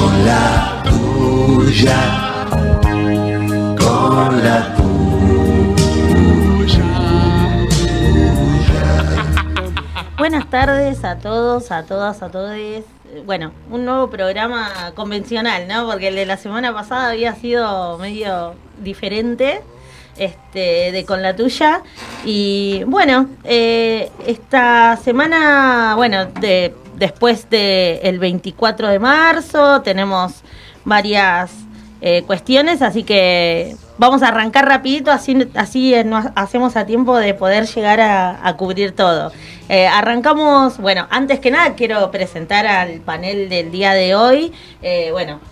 con la tuya, con la tuya. Buenas tardes a todos, a todas, a todos. Bueno, un nuevo programa convencional, ¿no? Porque el de la semana pasada había sido medio diferente, de Con la Tuya. Y bueno, esta semana, bueno, después del 24 de marzo, tenemos varias cuestiones, así que vamos a arrancar rapidito, así nos hacemos a tiempo de poder llegar a cubrir todo. Arrancamos, bueno, antes que nada quiero presentar al panel del día de hoy.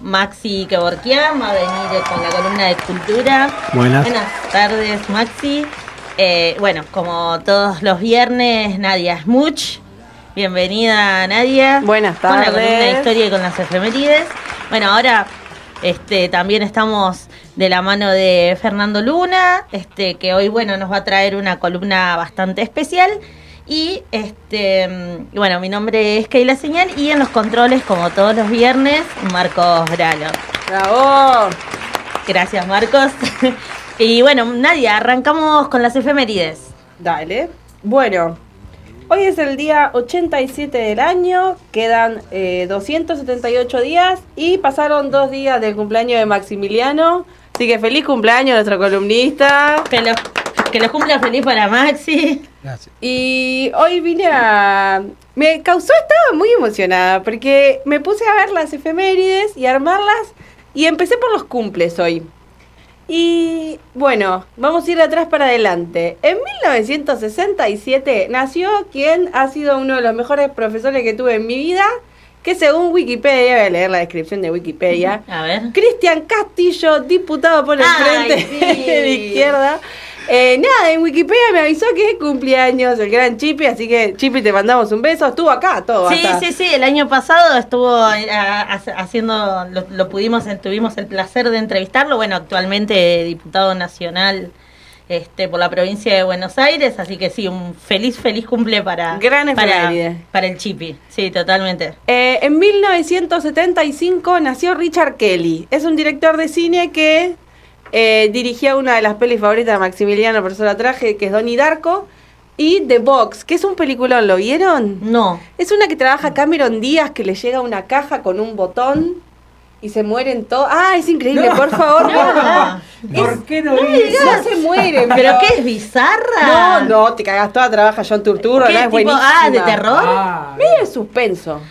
Maxi Kevorkian va a venir con la columna de cultura. Buenas tardes, Maxi. Como todos los viernes, Nadia Smuch. Bienvenida, Nadia. Buenas tardes. Con la columna de historia y con las efemérides. Bueno, ahora también estamos de la mano de Fernando Luna, que hoy, nos va a traer una columna bastante especial. Y mi nombre es Keila Señal y en los controles, como todos los viernes, Marcos Bralo. ¡Bravo! Gracias, Marcos. Y bueno, Nadia, arrancamos con las efemérides. Dale. Bueno, hoy es el día 87 del año, quedan 278 días y pasaron 2 días del cumpleaños de Maximiliano. Así que feliz cumpleaños a nuestro columnista. Que los cumpla feliz para Maxi. Gracias. Y hoy estaba muy emocionada porque me puse a ver las efemérides y armarlas y empecé por los cumples hoy. Y bueno, vamos a ir de atrás para adelante. En 1967 nació quien ha sido uno de los mejores profesores que tuve en mi vida, que según Wikipedia, voy a leer la descripción de Wikipedia. A ver. Cristian Castillo, diputado por el Frente de Izquierda. En Wikipedia me avisó que es cumpleaños el gran Chipi, así que Chipi, te mandamos un beso. Estuvo acá todo. Sí, el año pasado estuvo haciendo, tuvimos el placer de entrevistarlo. Bueno, actualmente diputado nacional por la provincia de Buenos Aires, así que sí, un feliz cumple para el Chipi. Sí, totalmente. En 1975 nació Richard Kelly. Es un director de cine que dirigió una de las pelis favoritas de Maximiliano Persona Traje, que es Donnie Darko, y The Box, que es un peliculón. ¿Lo vieron? No. Es una que trabaja Cameron Díaz, que le llega una caja con un botón y se mueren todos. Es increíble, por favor. ¿Por qué no No se mueren. ¿Pero qué es, bizarra? No, te cagas toda, trabaja John Turturro, es buenísima. ¿De terror? Medio de suspenso.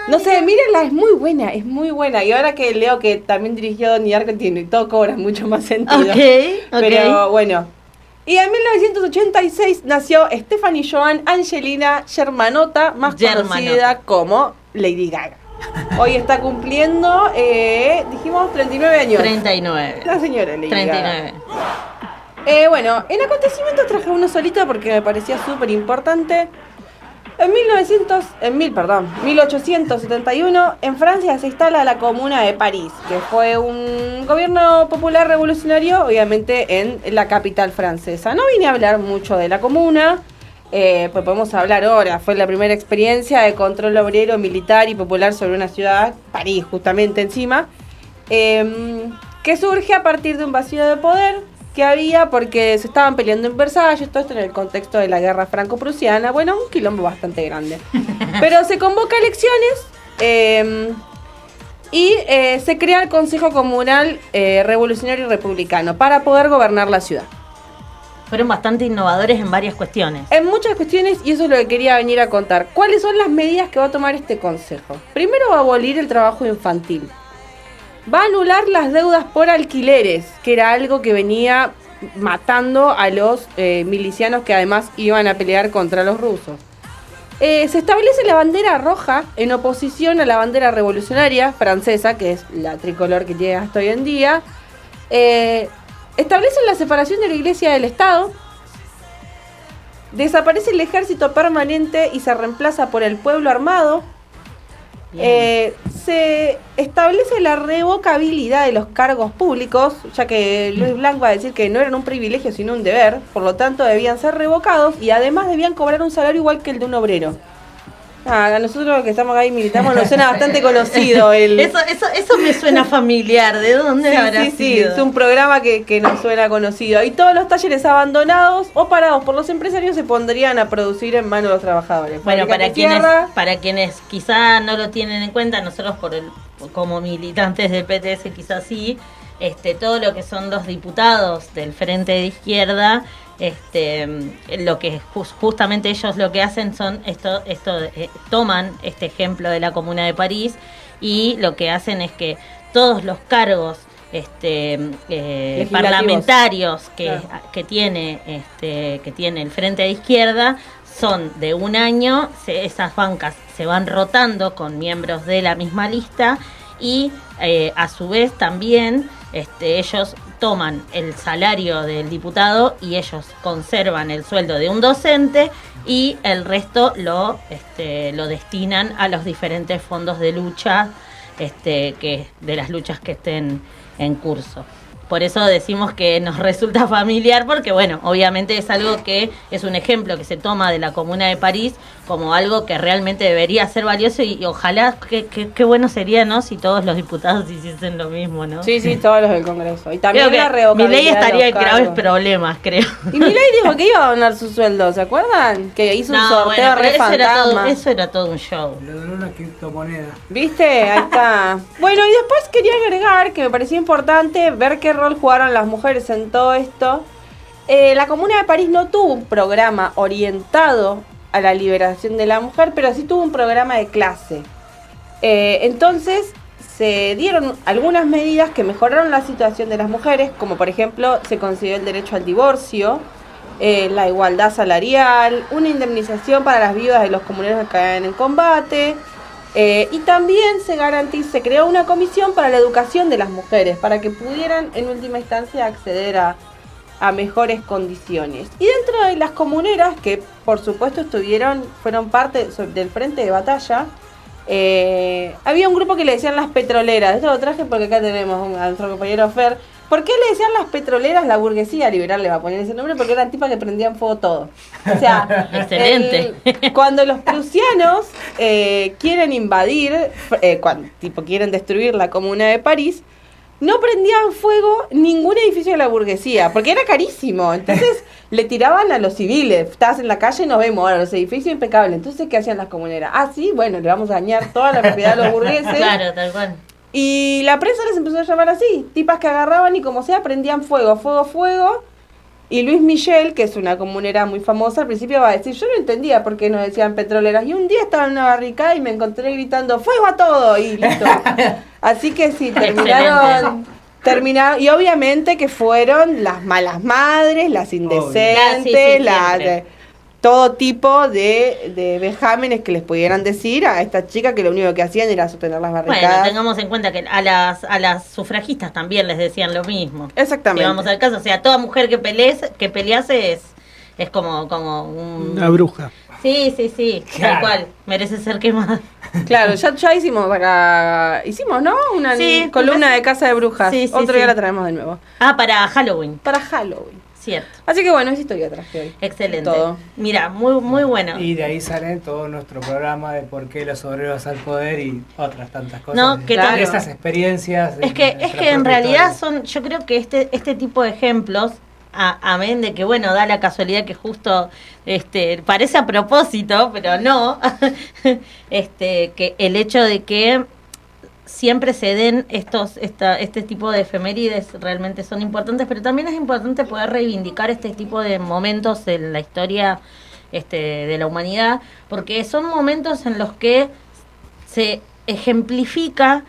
No sé, mírenla, es muy buena. Y ahora que leo que también dirigió Donnie Darko, y todo cobra mucho más sentido. Ok. Pero bueno. Y en 1986 nació Stephanie Joan Angelina Germanotta, más conocida como Lady Gaga. Hoy está cumpliendo, dijimos, 39 años. 39. La señora Lady 39. Gaga. En acontecimientos traje uno solito porque me parecía súper importante. En 1871, en Francia se instala la Comuna de París, que fue un gobierno popular revolucionario, obviamente en la capital francesa. No vine a hablar mucho de la Comuna, pues podemos hablar ahora. Fue la primera experiencia de control obrero, militar y popular sobre una ciudad, París justamente encima, que surge a partir de un vacío de poder que había porque se estaban peleando en Versalles, todo esto en el contexto de la guerra franco-prusiana. Bueno, un quilombo bastante grande. Pero se convoca elecciones y se crea el Consejo Comunal Revolucionario y Republicano para poder gobernar la ciudad. Fueron bastante innovadores en varias cuestiones. En muchas cuestiones, y eso es lo que quería venir a contar. ¿Cuáles son las medidas que va a tomar este consejo? Primero va a abolir el trabajo infantil. Va a anular las deudas por alquileres, que era algo que venía matando a los milicianos que además iban a pelear contra los rusos. Se establece la bandera roja en oposición a la bandera revolucionaria francesa, que es la tricolor que llega hasta hoy en día. Establecen la separación de la iglesia del Estado. Desaparece el ejército permanente y se reemplaza por el pueblo armado. Se establece la revocabilidad de los cargos públicos, ya que Luis Blanc va a decir que no eran un privilegio sino un deber, por lo tanto debían ser revocados y además debían cobrar un salario igual que el de un obrero. A nosotros que estamos ahí militamos nos suena bastante conocido. Eso me suena familiar. ¿De dónde habrá Sí, sido? es un programa que nos suena conocido. Y todos los talleres abandonados o parados por los empresarios se pondrían a producir en manos de los trabajadores. Bueno, Fábrica para quienes quizá no lo tienen en cuenta, nosotros como militantes del PTS quizás sí, todo lo que son los diputados del Frente de Izquierda, lo que justamente ellos lo que hacen son toman este ejemplo de la Comuna de París y lo que hacen es que todos los cargos parlamentarios que tiene el Frente de Izquierda son de un año. Esas bancas se van rotando con miembros de la misma lista y a su vez también ellos toman el salario del diputado y ellos conservan el sueldo de un docente y el resto lo destinan a los diferentes fondos de lucha de las luchas que estén en curso. Por eso decimos que nos resulta familiar, porque bueno, obviamente es algo que es un ejemplo que se toma de la Comuna de París como algo que realmente debería ser valioso y ojalá, qué bueno sería, ¿no?, si todos los diputados hiciesen lo mismo, ¿no? Sí, todos los del Congreso. Y también creo la que revocabilidad Milei estaría de en los graves cargos. problemas, creo. Y Milei dijo que iba a donar su sueldo, ¿se acuerdan? Que hizo un sorteo pero re fantasma. eso era todo un show. Le donó una criptomoneda. ¿Viste? Ahí está. Bueno, y después quería agregar que me parecía importante ver qué rol jugaron las mujeres en todo esto. La Comuna de París no tuvo un programa orientado a la liberación de la mujer, pero sí tuvo un programa de clase. Entonces se dieron algunas medidas que mejoraron la situación de las mujeres, como por ejemplo se consiguió el derecho al divorcio, la igualdad salarial, una indemnización para las viudas de los comuneros que caen en combate. Y también se creó una comisión para la educación de las mujeres, para que pudieran en última instancia acceder a mejores condiciones. Y dentro de las comuneras, que por supuesto fueron parte del frente de batalla, había un grupo que le decían las petroleras. Esto lo traje porque acá tenemos a nuestro compañero Fer. ¿Por qué le decían las petroleras? La burguesía liberal le va a poner ese nombre porque eran tipas que prendían fuego todo. O sea, excelente. Cuando los prusianos quieren invadir, quieren destruir la Comuna de París, no prendían fuego ningún edificio de la burguesía, porque era carísimo. Entonces le tiraban a los civiles. Estabas en la calle y nos vemos ahora los edificios impecables. Entonces, ¿qué hacían las comuneras? Ah, sí, bueno, le vamos a dañar toda la propiedad de los burgueses. Claro, tal cual. Y la prensa les empezó a llamar así, tipas que agarraban y como sea prendían fuego. Y Luis Michel, que es una comunera muy famosa, al principio va a decir, yo no entendía por qué nos decían petroleras. Y un día estaba en una barricada y me encontré gritando, ¡fuego a todo! Y listo. Así que sí, terminaron. Y obviamente que fueron las malas madres, las indecentes, todo tipo de vejámenes que les pudieran decir a estas chicas que lo único que hacían era sostener las barricadas. Bueno, tengamos en cuenta que a las sufragistas también les decían lo mismo. Exactamente. Si vamos al caso, o sea, toda mujer que pelease es como una bruja. Sí, Claro. tal cual, merece ser quemada. Claro, ya hicimos, ¿no? Una columna de Casa de Brujas. Sí, Otro día sí. la traemos de nuevo. Para Halloween, Para Halloween. cierto. Así que bueno, esa historia traje hoy. Excelente. Todo. Mira, muy bueno. Y de ahí sale todo nuestro programa de por qué los obreros al poder y otras tantas cosas. No, que Claro. Estas experiencias. Es que en realidad yo creo que este tipo de ejemplos, amén de que bueno, da la casualidad que justo parece a propósito, pero no, que el hecho de que siempre se den este tipo de efemérides realmente son importantes, pero también es importante poder reivindicar este tipo de momentos en la historia de la humanidad, porque son momentos en los que se ejemplifica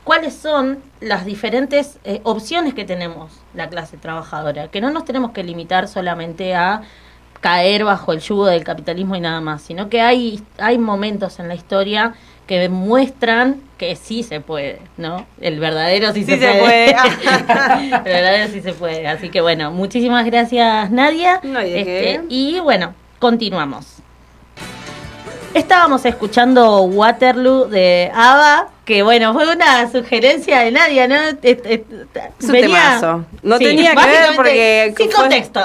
cuáles son las diferentes opciones que tenemos la clase trabajadora, que no nos tenemos que limitar solamente a caer bajo el yugo del capitalismo y nada más, sino que hay momentos en la historia que demuestran que sí se puede, ¿no? El verdadero sí se puede. El verdadero sí se puede. Así que bueno, muchísimas gracias, Nadia. No hay de qué. Y bueno, continuamos. Estábamos escuchando Waterloo de ABBA, que bueno, fue una sugerencia de Nadia, ¿no? Es un temazo. No tenía que ver básicamente, porque sin fue- contexto.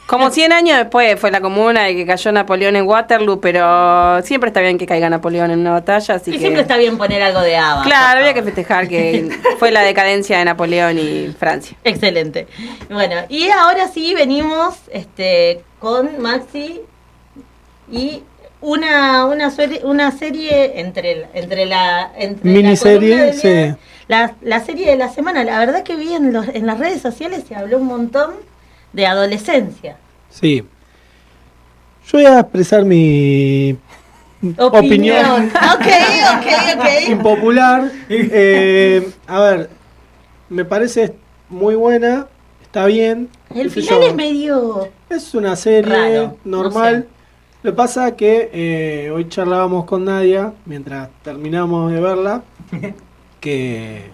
Como 100 años después fue la comuna de que cayó Napoleón en Waterloo, pero siempre está bien que caiga Napoleón en una batalla, así Y que... siempre está bien poner algo de ABBA. Claro, había que festejar que fue la decadencia de Napoleón y Francia. Excelente. Bueno, y ahora sí venimos con Maxi y una serie entre la Miniserie, columna del día, sí. la serie de la semana. La verdad que vi en las redes sociales se habló un montón de adolescencia. Sí. Yo voy a expresar mi opinión Ok. impopular. A ver, me parece muy buena, está bien. El qué sé final yo. es medio... Es una serie raro, normal. no sé. Lo que pasa que hoy charlábamos con Nadia, mientras terminamos de verla, que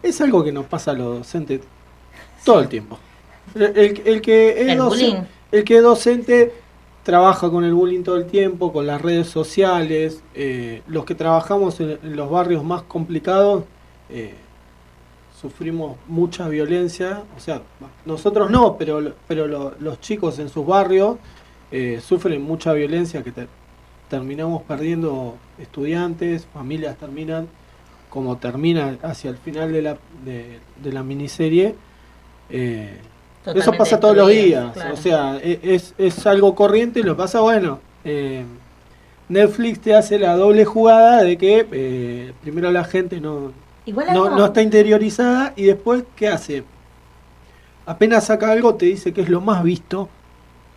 es algo que nos pasa a los docentes todo el tiempo. El que es El bullying. el que es docente trabaja con el bullying todo el tiempo, con las redes sociales. Los que trabajamos en los barrios más complicados sufrimos mucha violencia. O sea, nosotros no, pero los chicos en sus barrios sufren mucha violencia que terminamos perdiendo estudiantes, familias terminan como termina hacia el final de la miniserie. Eso pasa todos los días, claro. o sea, es algo corriente y lo pasa, bueno, Netflix te hace la doble jugada de que primero la gente no está interiorizada y después, ¿qué hace? Apenas saca algo, te dice que es lo más visto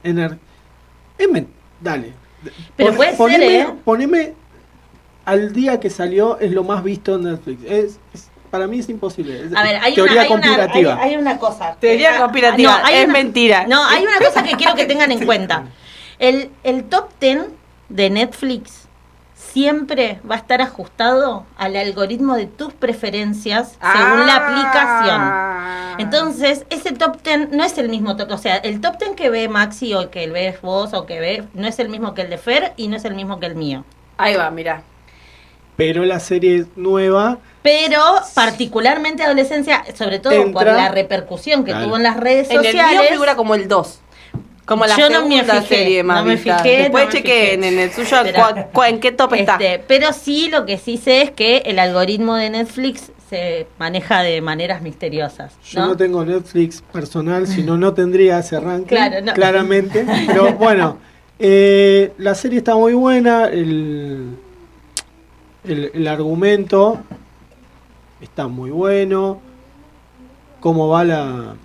en el... dale. Pero puede ser, Poneme al día que salió, es lo más visto en Netflix. Para mí es imposible. A ver, hay una cosa. Teoría conspirativa, es mentira. No, hay una cosa que quiero que tengan en cuenta. El top 10 de Netflix siempre va a estar ajustado al algoritmo de tus preferencias según la aplicación. Entonces, ese top 10 no es el mismo top, o sea, el top 10 que ve Maxi o que ves vos o que ve, no es el mismo que el de Fer y no es el mismo que el mío. Ahí va, mirá. Pero la serie nueva... Pero particularmente adolescencia, sobre todo por la repercusión que tuvo en las redes En sociales. el mío figura como el 2. Como la Yo no me segunda fijé, serie más no me vista. fijé, Después no me chequeen fijé. en el suyo Pero, en qué top está. Pero sí, lo que sí sé es que el algoritmo de Netflix se maneja de maneras misteriosas. Yo no tengo Netflix personal, si no tendría ese ranking, Claro, no. claramente. Pero bueno, la serie está muy buena, el argumento está muy bueno, cómo va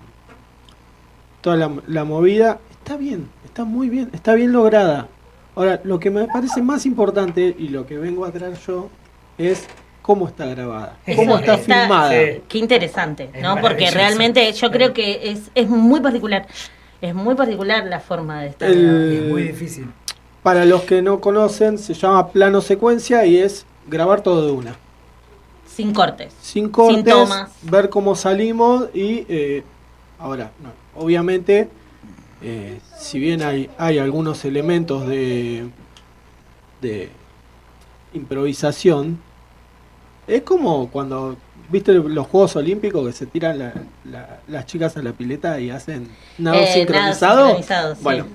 toda la movida, está bien, está muy bien, está bien lograda. Ahora, lo que me parece más importante y lo que vengo a traer yo es cómo está grabada, cómo está filmada. Sí. Qué interesante, Es ¿no? Porque maravilloso. realmente yo creo que es muy particular. Es muy particular la forma de estar. Es muy difícil. Para los que no conocen, se llama plano secuencia y es grabar todo de una. Sin cortes. Sin cortes, Sin tomas. ver cómo salimos y ahora, obviamente, si bien hay algunos elementos de improvisación, es como cuando, ¿viste los Juegos Olímpicos que se tiran las chicas a la pileta y hacen nado sincronizado? Sincronizado, sí. Bueno,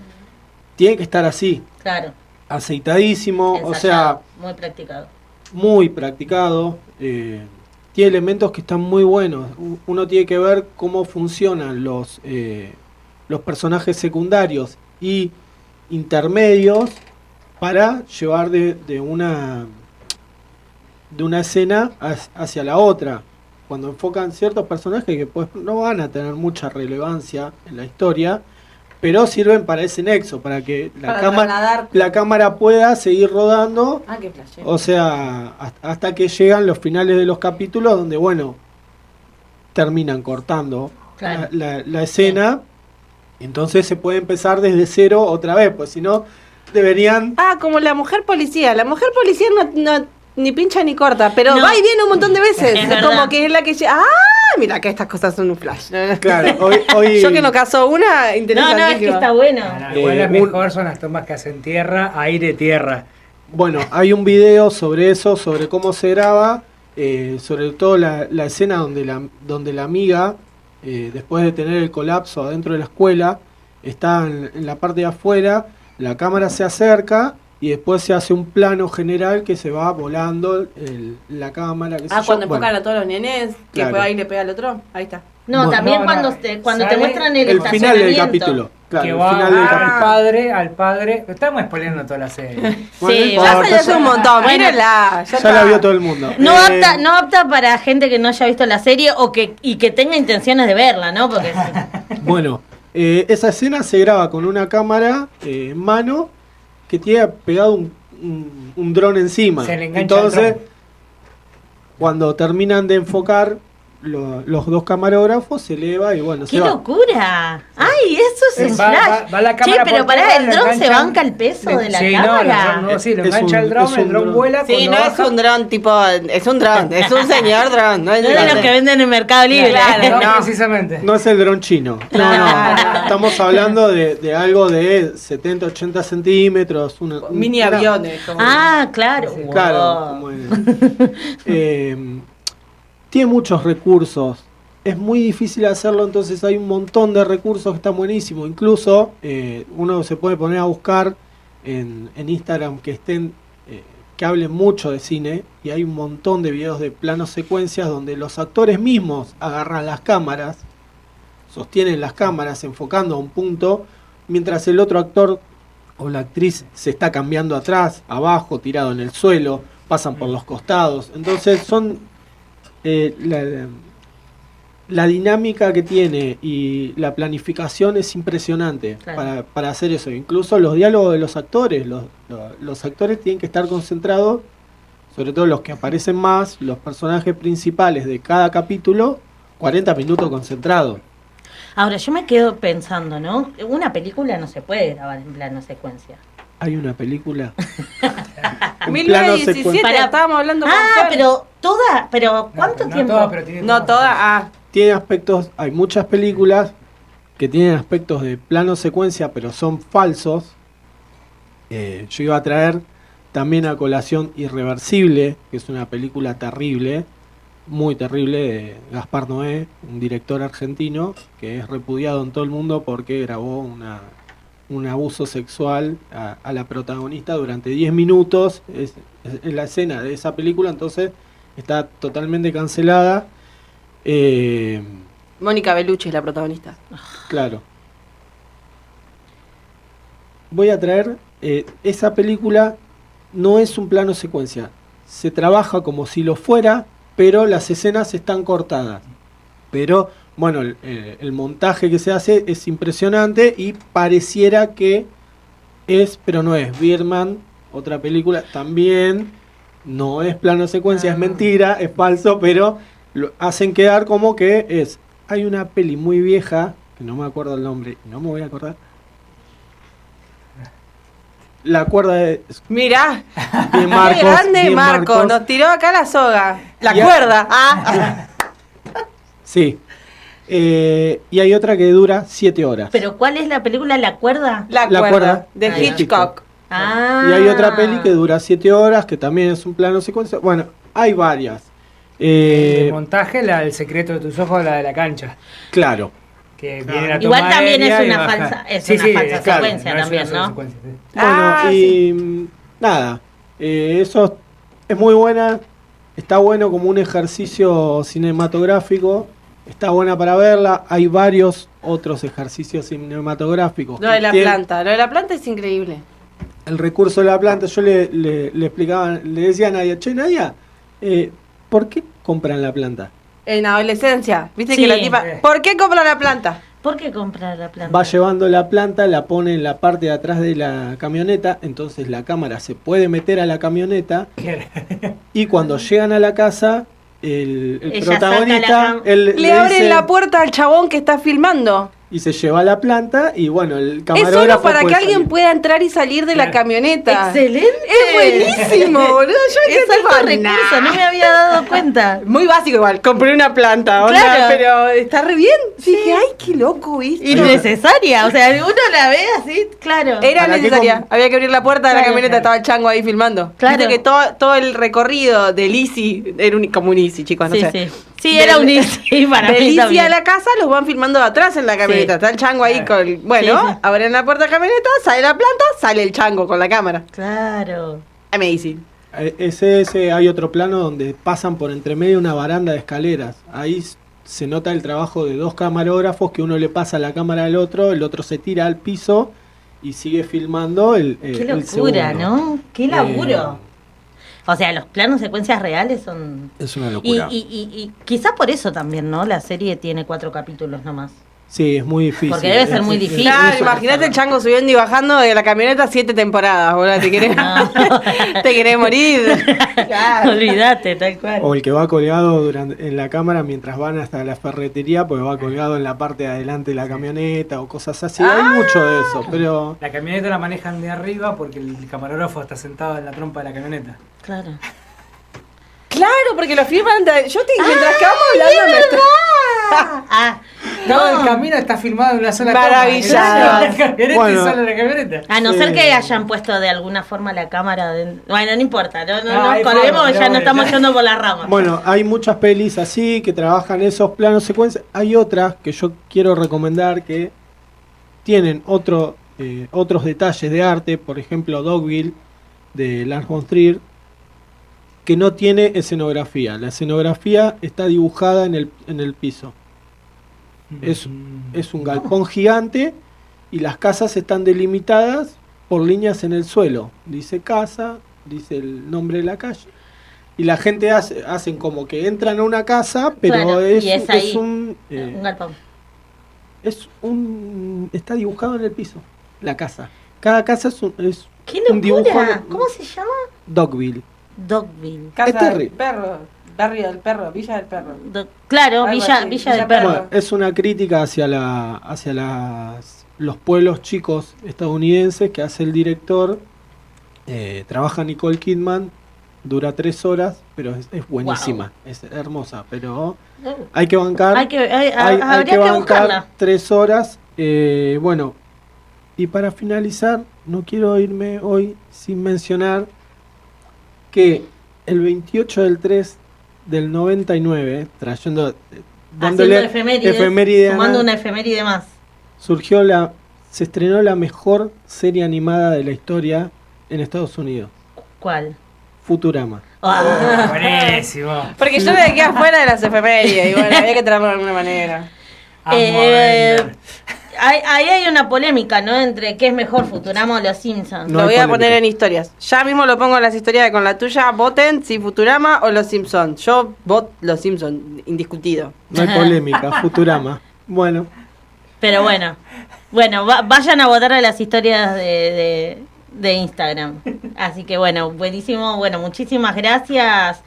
tiene que estar así, Claro. aceitadísimo, o sea, Ensayado, muy practicado. muy practicado, tiene elementos que están muy buenos. Uno tiene que ver cómo funcionan los personajes secundarios y intermedios para llevar de una escena hacia la otra. Cuando enfocan ciertos personajes que pues no van a tener mucha relevancia en la historia, pero sirven para ese nexo, para que la cámara pueda seguir rodando. Qué flashero. O sea, hasta que llegan los finales de los capítulos donde, bueno, terminan cortando Claro. la escena. Entonces se puede empezar desde cero otra vez, pues si no, deberían... Como la mujer policía. La mujer policía no ni pincha ni corta, pero No. va y viene un montón de veces. Es Es verdad. como que es la que... Mira que estas cosas son un flash. Claro, hoy Yo que no caso una, No, interesantísima. es que está bueno. Igual las un- mejor son las tomas que hacen tierra, aire, tierra. Bueno, hay un video sobre eso, sobre cómo se graba, sobre todo la escena donde la amiga, después de tener el colapso adentro de la escuela, está en la parte de afuera, la cámara se acerca y después se hace un plano general que se va volando la cámara. Qué sé yo. Cuando enfocan Bueno, a todos los nenes, que claro. después ahí le pega al otro. Ahí está. No, Bueno, también no, cuando, no, cuando te sale muestran el el final del estacionamiento. capítulo. Claro, que el va final del capítulo. al padre. Estamos spoileando toda la serie. Bueno, Sí, no Ya importa, se hace un montón, Bueno, mírenla. ya la vio todo el mundo. No apta para gente que no haya visto la serie y que tenga intenciones de verla, ¿no? Porque Bueno, esa escena se graba con una cámara en mano que tiene pegado un dron encima. Se le engancha Entonces, el dron. cuando terminan de enfocar los dos camarógrafos, se eleva y bueno, ¡qué se va. locura! ¡Ay, eso es un Va- flash! va la Che, cámara pero por pará, todas, el le dron se enganchan- banca el peso de la sí, cámara. No, sí, lo Es engancha un- el dron, es el un dron dron. vuela. Sí, cuando no baja- es un dron tipo, es un dron, es un señor dron. No es No de los que venden en Mercado Libre. Claro, No, no. precisamente. No es el dron chino. No, Claro. Estamos hablando de algo de 70, 80 centímetros. Mini una- aviones. como- Ah, claro. Sí. Claro, Wow. como tiene muchos recursos. Es muy difícil hacerlo, entonces hay un montón de recursos que están buenísimos. Incluso uno se puede poner a buscar en Instagram que que hablen mucho de cine, y hay un montón de videos de planos secuencias donde los actores mismos agarran las cámaras, sostienen las cámaras enfocando a un punto, mientras el otro actor o la actriz se está cambiando atrás, abajo, tirado en el suelo, pasan por los costados. Entonces son la dinámica que tiene y la planificación es impresionante. Claro. Para hacer eso. Incluso los diálogos de los actores, los actores tienen que estar concentrados, sobre todo los que aparecen más, los personajes principales de cada capítulo, 40 minutos concentrados. Ahora, yo me quedo pensando, ¿no? Una película no se puede grabar en plano secuencia. Hay una película. en 1917, Pará. estábamos hablando con Ah, Fer. pero ¿cuánto No tiempo? toda, pero tiene No toda, Tiene aspectos, hay muchas películas que tienen aspectos de plano secuencia, pero son falsos. Yo iba a traer también a colación Irreversible, que es una película terrible, muy terrible, de Gaspar Noé, un director argentino que es repudiado en todo el mundo porque grabó un abuso sexual a la protagonista durante 10 minutos. Es la escena de esa película, entonces está totalmente cancelada. Mónica Bellucci es la protagonista. Claro. Voy a traer, esa película no es un plano secuencia, se trabaja como si lo fuera, pero las escenas están cortadas. Pero, bueno, el montaje que se hace es impresionante y pareciera que es, pero no es. Birdman, otra película, también no es plano secuencia, es mentira, es falso, pero lo hacen quedar como que es. Hay una peli muy vieja, que no me acuerdo el nombre, no me voy a acordar. La cuerda de Mirá, bien Marcos, qué grande bien Marco, Marcos. nos tiró acá la soga. La Ya. cuerda. Ah. Sí. Y hay otra que dura 7 horas. ¿Pero cuál es la película? ¿La cuerda? La La cuerda, cuerda. de Ah, Hitchcock. Ah. Y hay otra peli que dura 7 horas, que también es un plano secuencia. Bueno, hay varias. El montaje, el secreto de tus ojos, la de la cancha. Claro. Que viene la Igual toma también es aérea y una baja. falsa- es Sí, una sí, falsa claro, secuencia no es también, una sola ¿no? secuencia, sí. Bueno, Ah, y nada, eso es muy buena, está bueno como un ejercicio cinematográfico, está buena para verla, hay varios otros ejercicios cinematográficos. Lo de la que tienen planta. Lo de la planta es increíble. el recurso de la planta, yo le explicaba, le decía a Nadia, che Nadia, ¿por qué compran la planta? En adolescencia, viste Sí. que la tipa. ¿Por qué compra la planta? ¿Por qué comprar la planta? Va llevando la planta, la pone en la parte de atrás de la camioneta, entonces la cámara se puede meter a la camioneta y cuando llegan a la casa, el Ella protagonista saca él Le abren dice- la puerta al chabón que está filmando. y se lleva la planta y bueno, el Es camarógrafo solo para que puede alguien salir. pueda entrar y salir de la Claro. camioneta. ¡Excelente! Es buenísimo, boludo. Yo Es dije, alto tipo, recurso, nah. no me había dado cuenta. Muy básico igual, compré una planta, onda, Claro. pero está re bien. Dije, ay, qué loco, ¿viste? Innecesaria, o sea, uno la ve así, claro. Era ¿Para qué necesaria, había que abrir la puerta de la Claro, camioneta, claro. estaba el chango ahí filmando. Claro. Viste que todo el recorrido del Easy era como un Easy, chicos, no Sí, sé. sí. Sí, era un sí, para mí Delicia también. a la casa, los van filmando de atrás en la camioneta. Sí. Está el chango ahí con... Bueno, Sí, sí. abren la puerta de la camioneta, sale la planta, sale el chango con la cámara. Claro. Amazing. Ese hay otro plano donde pasan por entre medio una baranda de escaleras. Ahí se nota el trabajo de dos camarógrafos, que uno le pasa la cámara al otro, el otro se tira al piso y sigue filmando Qué el locura, segundo. ¿no? Qué laburo. O sea, los planos secuencias reales son... Es una locura. Y quizás por eso también, ¿no? La serie tiene 4 capítulos nomás. Sí, es muy difícil. Porque debe ser muy difícil. Claro, Eso imagínate el pasa. chango subiendo y bajando de la camioneta 7 temporadas, boludo. ¿Te querés, No. te querés morir? Claro. Olvídate, tal cual. O el que va colgado en la cámara mientras van hasta la ferretería, pues va colgado en la parte de adelante de la camioneta o cosas así. Hay mucho de eso, pero La camioneta la manejan de arriba porque el camarógrafo está sentado en la trompa de la camioneta. Claro. Claro, porque lo filman. Mientras que vamos hablando, Ah, Todo el camino está filmado en una sola Maravillado. toma. La camioneta Bueno. y solo la camioneta. a no Sí. ser que hayan puesto de alguna forma la cámara. Bueno, no importa. No hay colguemos, forma, ya pero no estamos ya. yendo por las ramas. bueno, hay muchas pelis así que trabajan esos planos secuencias. Hay otras que yo quiero recomendar que tienen otros detalles de arte, por ejemplo Dogville de Lars von Trier, que no tiene escenografía. La escenografía está dibujada en el piso. Es un galpón gigante y las casas están delimitadas por líneas en el suelo. Dice casa, dice el nombre de la calle. Y la gente hacen como que entran a una casa, pero Claro, es y es ahí. un... Un galpón. está dibujado en el piso, la casa. Cada casa es ¡Qué un dibujo locura! en- ¿Cómo se llama? Dogville. Dogville. Casa Es del terrible. perro, barrio del perro, villa del perro. Claro, Algo Villa, así, Villa del Villa Perro. Bueno, es una crítica hacia los pueblos chicos estadounidenses que hace el director. Trabaja Nicole Kidman, dura 3 horas, pero es buenísima, es hermosa, pero hay que bancar. Habría que bancar buscarla. 3 horas. Bueno, y para finalizar, no quiero irme hoy sin mencionar que el 28 del 3 del 99, Haciendo dándole efeméride a sumando nada, una efeméride más. se estrenó la mejor serie animada de la historia en Estados Unidos, ¿Cuál? Futurama. Ah. Buenísimo. Porque yo me quedé afuera de las efemérides y bueno, había que tratarlo de alguna manera. Amo Eh, Avengers. Ahí hay una polémica, ¿no? Entre qué es mejor, Futurama o Los Simpsons. No Lo hay voy a polémica. poner en historias. Ya mismo lo pongo en las historias con la tuya. Voten si Futurama o Los Simpsons. Yo voto Los Simpsons, indiscutido. No hay polémica, Futurama. Bueno, Pero bueno, vayan a votar a las historias de Instagram. Así que bueno, buenísimo. Bueno, muchísimas gracias,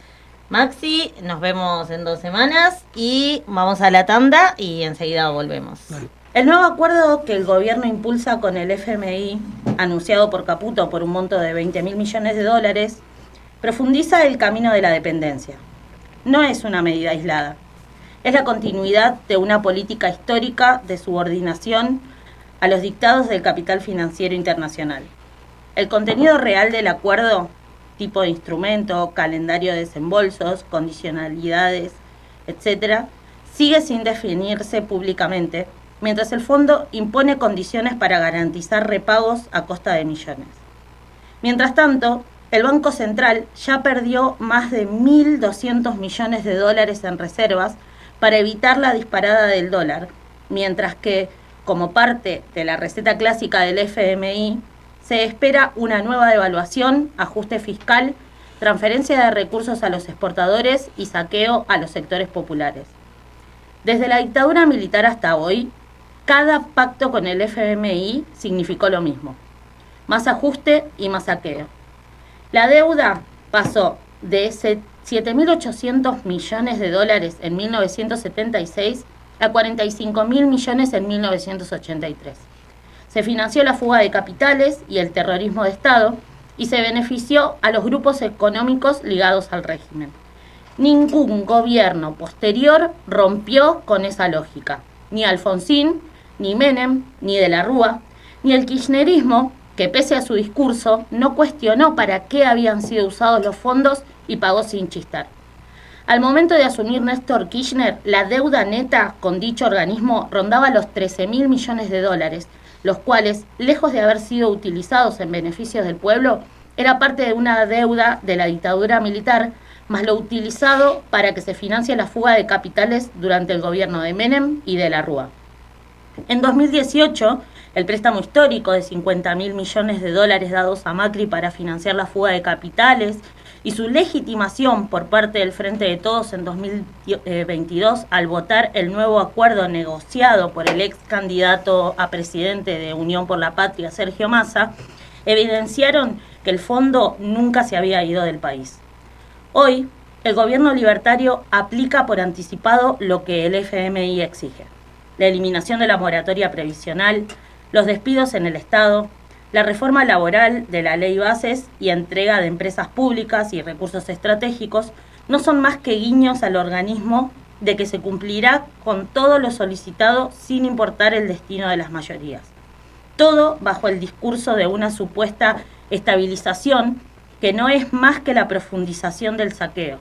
Maxi. Nos vemos en 2 semanas y vamos a la tanda y enseguida volvemos. Dale. El nuevo acuerdo que el gobierno impulsa con el FMI, anunciado por Caputo por un monto de 20.000 millones de dólares, profundiza el camino de la dependencia. No es una medida aislada. Es la continuidad de una política histórica de subordinación a los dictados del capital financiero internacional. El contenido real del acuerdo, tipo de instrumento, calendario de desembolsos, condicionalidades, etc., sigue sin definirse públicamente, mientras el fondo impone condiciones para garantizar repagos a costa de millones. Mientras tanto, el Banco Central ya perdió más de 1.200 millones de dólares en reservas para evitar la disparada del dólar, mientras que, como parte de la receta clásica del FMI, se espera una nueva devaluación, ajuste fiscal, transferencia de recursos a los exportadores y saqueo a los sectores populares. Desde la dictadura militar hasta hoy, cada pacto con el FMI significó lo mismo: más ajuste y más saqueo. La deuda pasó de 7.800 millones de dólares en 1976 a 45.000 millones en 1983. Se financió la fuga de capitales y el terrorismo de Estado y se benefició a los grupos económicos ligados al régimen. Ningún gobierno posterior rompió con esa lógica. Ni Alfonsín, ni Menem, ni de la Rúa, ni el kirchnerismo, que pese a su discurso no cuestionó para qué habían sido usados los fondos y pagó sin chistar. Al momento de asumir Néstor Kirchner, la deuda neta con dicho organismo rondaba los 13.000 millones de dólares, los cuales, lejos de haber sido utilizados en beneficios del pueblo, era parte de una deuda de la dictadura militar, más lo utilizado para que se financie la fuga de capitales durante el gobierno de Menem y de la Rúa. En 2018, el préstamo histórico de 50.000 millones de dólares dados a Macri para financiar la fuga de capitales y su legitimación por parte del Frente de Todos en 2022 al votar el nuevo acuerdo negociado por el ex candidato a presidente de Unión por la Patria, Sergio Massa, evidenciaron que el fondo nunca se había ido del país. Hoy, el gobierno libertario aplica por anticipado lo que el FMI exige: la eliminación de la moratoria previsional, los despidos en el Estado, la reforma laboral de la ley bases y entrega de empresas públicas y recursos estratégicos no son más que guiños al organismo de que se cumplirá con todo lo solicitado sin importar el destino de las mayorías. Todo bajo el discurso de una supuesta estabilización que no es más que la profundización del saqueo.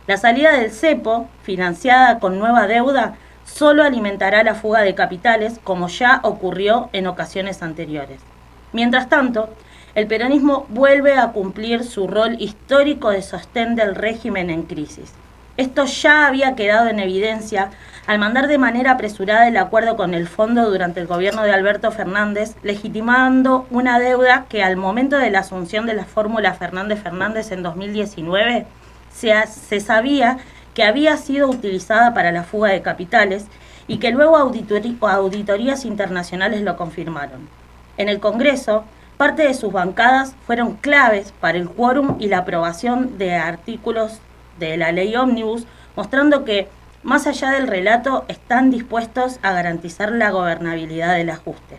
La salida del cepo, financiada con nueva deuda, solo alimentará la fuga de capitales, como ya ocurrió en ocasiones anteriores. Mientras tanto, el peronismo vuelve a cumplir su rol histórico de sostén del régimen en crisis. Esto ya había quedado en evidencia al mandar de manera apresurada el acuerdo con el fondo durante el gobierno de Alberto Fernández, legitimando una deuda que al momento de la asunción de la fórmula Fernández-Fernández en 2019 se sabía que había sido utilizada para la fuga de capitales y que luego auditorías internacionales lo confirmaron. En el Congreso, parte de sus bancadas fueron claves para el quórum y la aprobación de artículos de la ley Ómnibus, mostrando que, más allá del relato, están dispuestos a garantizar la gobernabilidad del ajuste.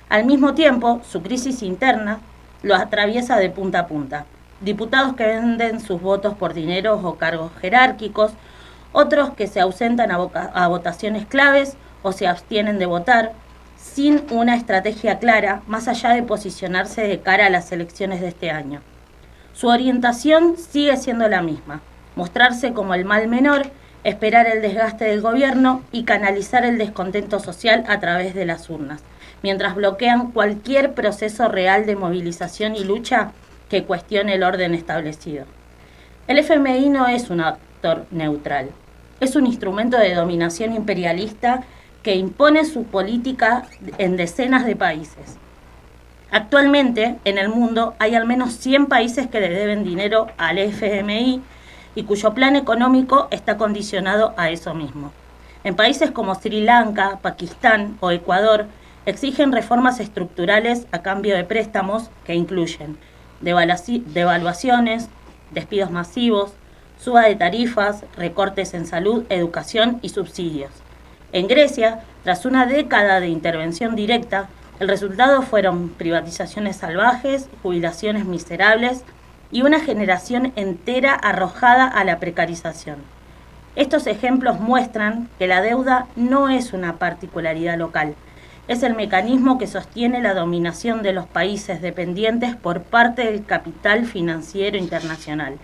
Al mismo tiempo, su crisis interna lo atraviesa de punta a punta. Diputados que venden sus votos por dinero o cargos jerárquicos, otros que se ausentan a votaciones claves o se abstienen de votar, sin una estrategia clara, más allá de posicionarse de cara a las elecciones de este año. Su orientación sigue siendo la misma: mostrarse como el mal menor, esperar el desgaste del gobierno y canalizar el descontento social a través de las urnas, mientras bloquean cualquier proceso real de movilización y lucha que cuestione el orden establecido. El FMI no es un actor neutral, es un instrumento de dominación imperialista que impone su política en decenas de países. Actualmente, en el mundo, hay al menos 100 países que le deben dinero al FMI y cuyo plan económico está condicionado a eso mismo. En países como Sri Lanka, Pakistán o Ecuador, exigen reformas estructurales a cambio de préstamos que incluyen devaluaciones, despidos masivos, suba de tarifas, recortes en salud, educación y subsidios. En Grecia, tras una década de intervención directa, el resultado fueron privatizaciones salvajes, jubilaciones miserables y una generación entera arrojada a la precarización. Estos ejemplos muestran que la deuda no es una particularidad local, es el mecanismo que sostiene la dominación de los países dependientes por parte del capital financiero internacional.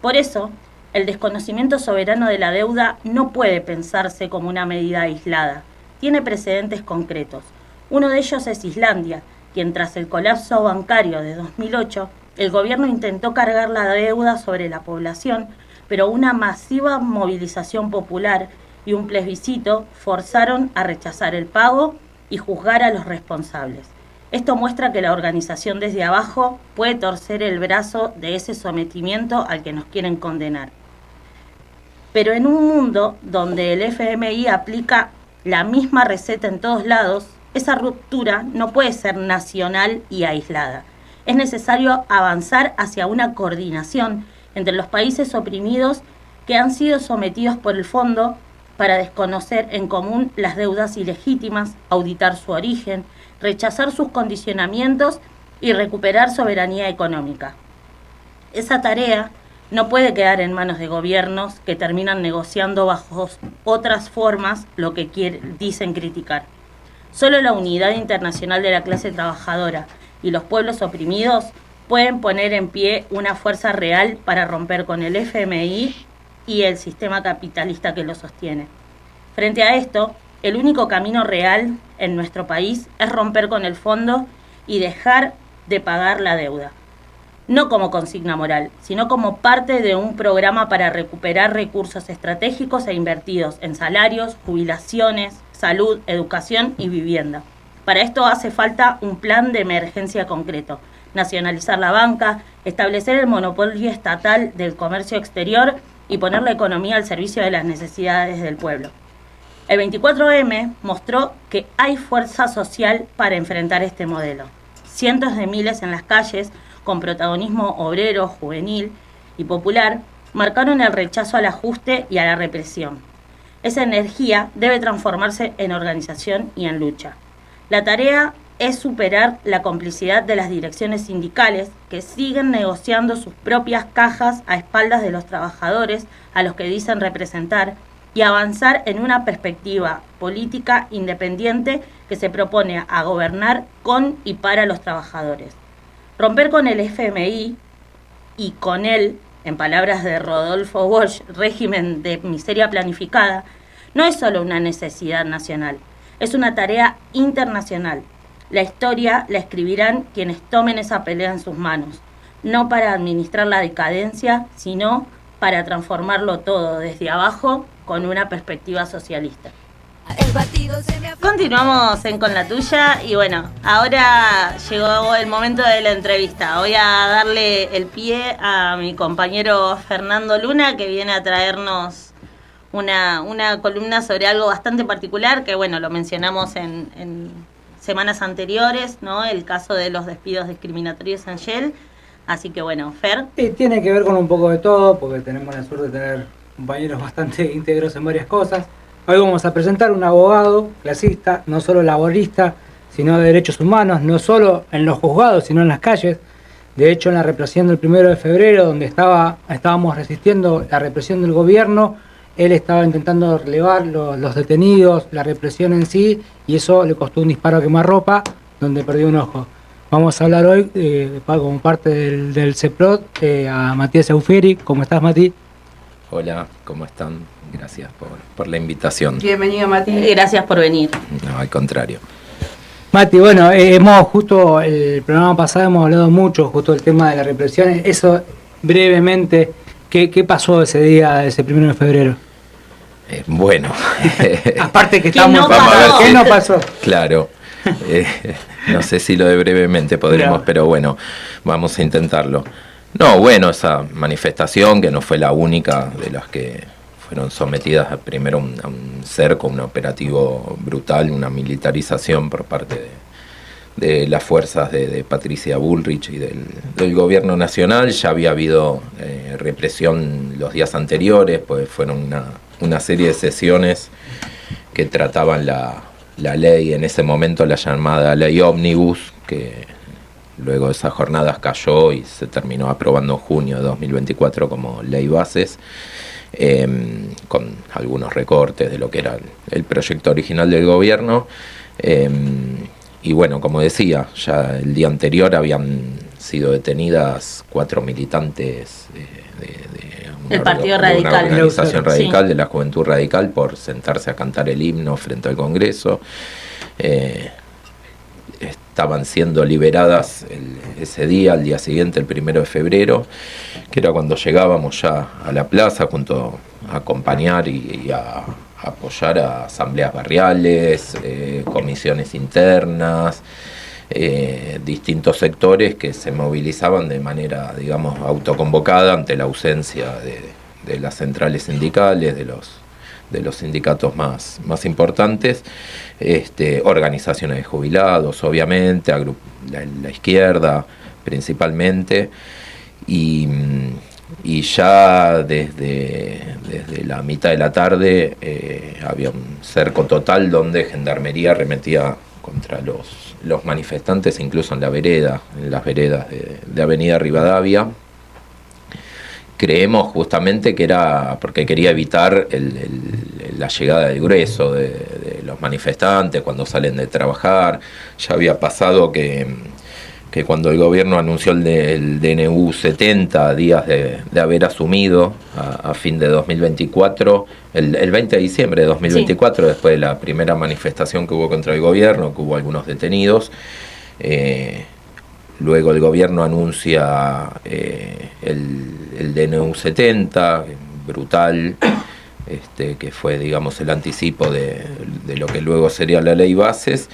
Por eso, el desconocimiento soberano de la deuda no puede pensarse como una medida aislada. Tiene precedentes concretos. Uno de ellos es Islandia, quien tras el colapso bancario de 2008, el gobierno intentó cargar la deuda sobre la población, pero una masiva movilización popular y un plebiscito forzaron a rechazar el pago y juzgar a los responsables. Esto muestra que la organización desde abajo puede torcer el brazo de ese sometimiento al que nos quieren condenar. Pero en un mundo donde el FMI aplica la misma receta en todos lados, esa ruptura no puede ser nacional y aislada. Es necesario avanzar hacia una coordinación entre los países oprimidos que han sido sometidos por el fondo para desconocer en común las deudas ilegítimas, auditar su origen, rechazar sus condicionamientos y recuperar soberanía económica. Esa tarea no puede quedar en manos de gobiernos que terminan negociando bajo otras formas lo que dicen criticar. Solo la unidad internacional de la clase trabajadora y los pueblos oprimidos pueden poner en pie una fuerza real para romper con el FMI y el sistema capitalista que lo sostiene. Frente a esto, el único camino real en nuestro país es romper con el fondo y dejar de pagar la deuda. No como consigna moral, sino como parte de un programa para recuperar recursos estratégicos e invertidos en salarios, jubilaciones, salud, educación y vivienda. Para esto hace falta un plan de emergencia concreto, nacionalizar la banca, establecer el monopolio estatal del comercio exterior y poner la economía al servicio de las necesidades del pueblo. El 24M mostró que hay fuerza social para enfrentar este modelo. Cientos de miles en las calles, con protagonismo obrero, juvenil y popular, marcaron el rechazo al ajuste y a la represión. Esa energía debe transformarse en organización y en lucha. La tarea es superar la complicidad de las direcciones sindicales que siguen negociando sus propias cajas a espaldas de los trabajadores a los que dicen representar y avanzar en una perspectiva política independiente que se propone a gobernar con y para los trabajadores. Romper con el FMI y con él, en palabras de Rodolfo Walsh, régimen de miseria planificada, no es solo una necesidad nacional, es una tarea internacional. La historia la escribirán quienes tomen esa pelea en sus manos, no para administrar la decadencia, sino para transformarlo todo desde abajo con una perspectiva socialista. Continuamos en Con la Tuya y bueno, ahora llegó el momento de la entrevista. Voy a darle el pie a mi compañero Fernando Luna, que viene a traernos una columna sobre algo bastante particular, que bueno, lo mencionamos en semanas anteriores, ¿no? El caso de los despidos discriminatorios en Shell. Así que bueno, Fer. Tiene que ver con un poco de todo, porque tenemos la suerte de tener compañeros bastante íntegros en varias cosas. Hoy vamos a presentar un abogado clasista, no solo laborista, sino de derechos humanos, no solo en los juzgados, sino en las calles. De hecho, en la represión del 1 de febrero, donde estábamos resistiendo la represión del gobierno, él estaba intentando relevar los detenidos, la represión en sí, y eso le costó un disparo a quemarropa, donde perdió un ojo. Vamos a hablar hoy, como parte del CEPROD, a Matías Eufieri. ¿Cómo estás, Mati? Hola, ¿cómo están? Gracias por la invitación. Bienvenido, Mati. Gracias por venir. No, al contrario. Mati, bueno, justo el programa pasado hemos hablado mucho justo del tema de la represión. Eso, brevemente, ¿qué pasó ese día, ese 1 de febrero? Bueno. Aparte que ¿Qué estamos... no pasó? ¿Qué no pasó? Claro. No sé si lo de brevemente podremos, Claro. Pero bueno, vamos a intentarlo. No, bueno, esa manifestación que no fue la única de las que fueron sometidas primero a un cerco, un operativo brutal, una militarización por parte de las fuerzas de Patricia Bullrich y del gobierno nacional. Ya había habido represión los días anteriores, pues fueron una serie de sesiones que trataban la ley, en ese momento la llamada ley ómnibus, que luego de esas jornadas cayó y se terminó aprobando en junio de 2024 como ley bases, con algunos recortes de lo que era el proyecto original del gobierno. Y bueno, como decía, ya el día anterior habían sido detenidas 4 militantes El Partido una Radical. organización radical, Sí. de la Juventud Radical, por sentarse a cantar el himno frente al Congreso. Estaban siendo liberadas ese día, al día siguiente, el 1 de febrero, que era cuando llegábamos ya a la plaza junto a acompañar y a apoyar a asambleas barriales, comisiones internas, distintos sectores que se movilizaban de manera, digamos, autoconvocada ante la ausencia de las centrales sindicales, de los sindicatos más importantes, organizaciones de jubilados, obviamente, la izquierda principalmente, y ya desde la mitad de la tarde había un cerco total donde Gendarmería arremetía contra los manifestantes, incluso en las veredas de Avenida Rivadavia. Creemos justamente que era porque quería evitar la llegada del grueso de los manifestantes cuando salen de trabajar. Ya había pasado que que cuando el gobierno anunció el DNU 70 días de haber asumido a fin de 2024, el 20 de diciembre de 2024, después de la primera manifestación que hubo contra el gobierno, que hubo algunos detenidos, luego el gobierno anuncia el DNU 70, brutal, que fue, digamos, el anticipo de lo que luego sería la ley Bases,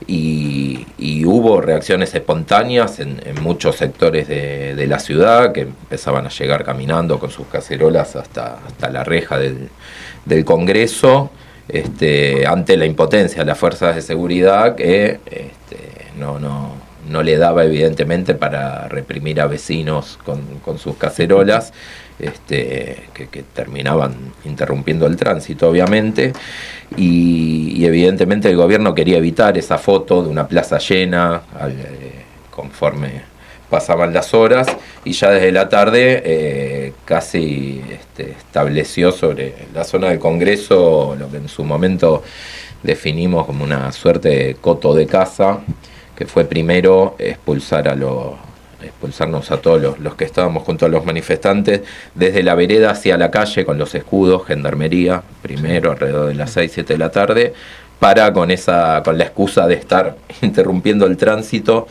y hubo reacciones espontáneas en muchos sectores de la ciudad, que empezaban a llegar caminando con sus cacerolas hasta la reja del Congreso, ante la impotencia de las fuerzas de seguridad, que no le daba evidentemente para reprimir a vecinos con sus cacerolas, que terminaban interrumpiendo el tránsito, obviamente, y evidentemente el gobierno quería evitar esa foto de una plaza llena conforme pasaban las horas, y ya desde la tarde casi estableció sobre la zona del Congreso lo que en su momento definimos como una suerte de coto de caza, que fue primero expulsarnos a todos los que estábamos junto a los manifestantes, desde la vereda hacia la calle con los escudos, gendarmería, primero alrededor de las 6, 7 de la tarde, para con la excusa de estar interrumpiendo el tránsito,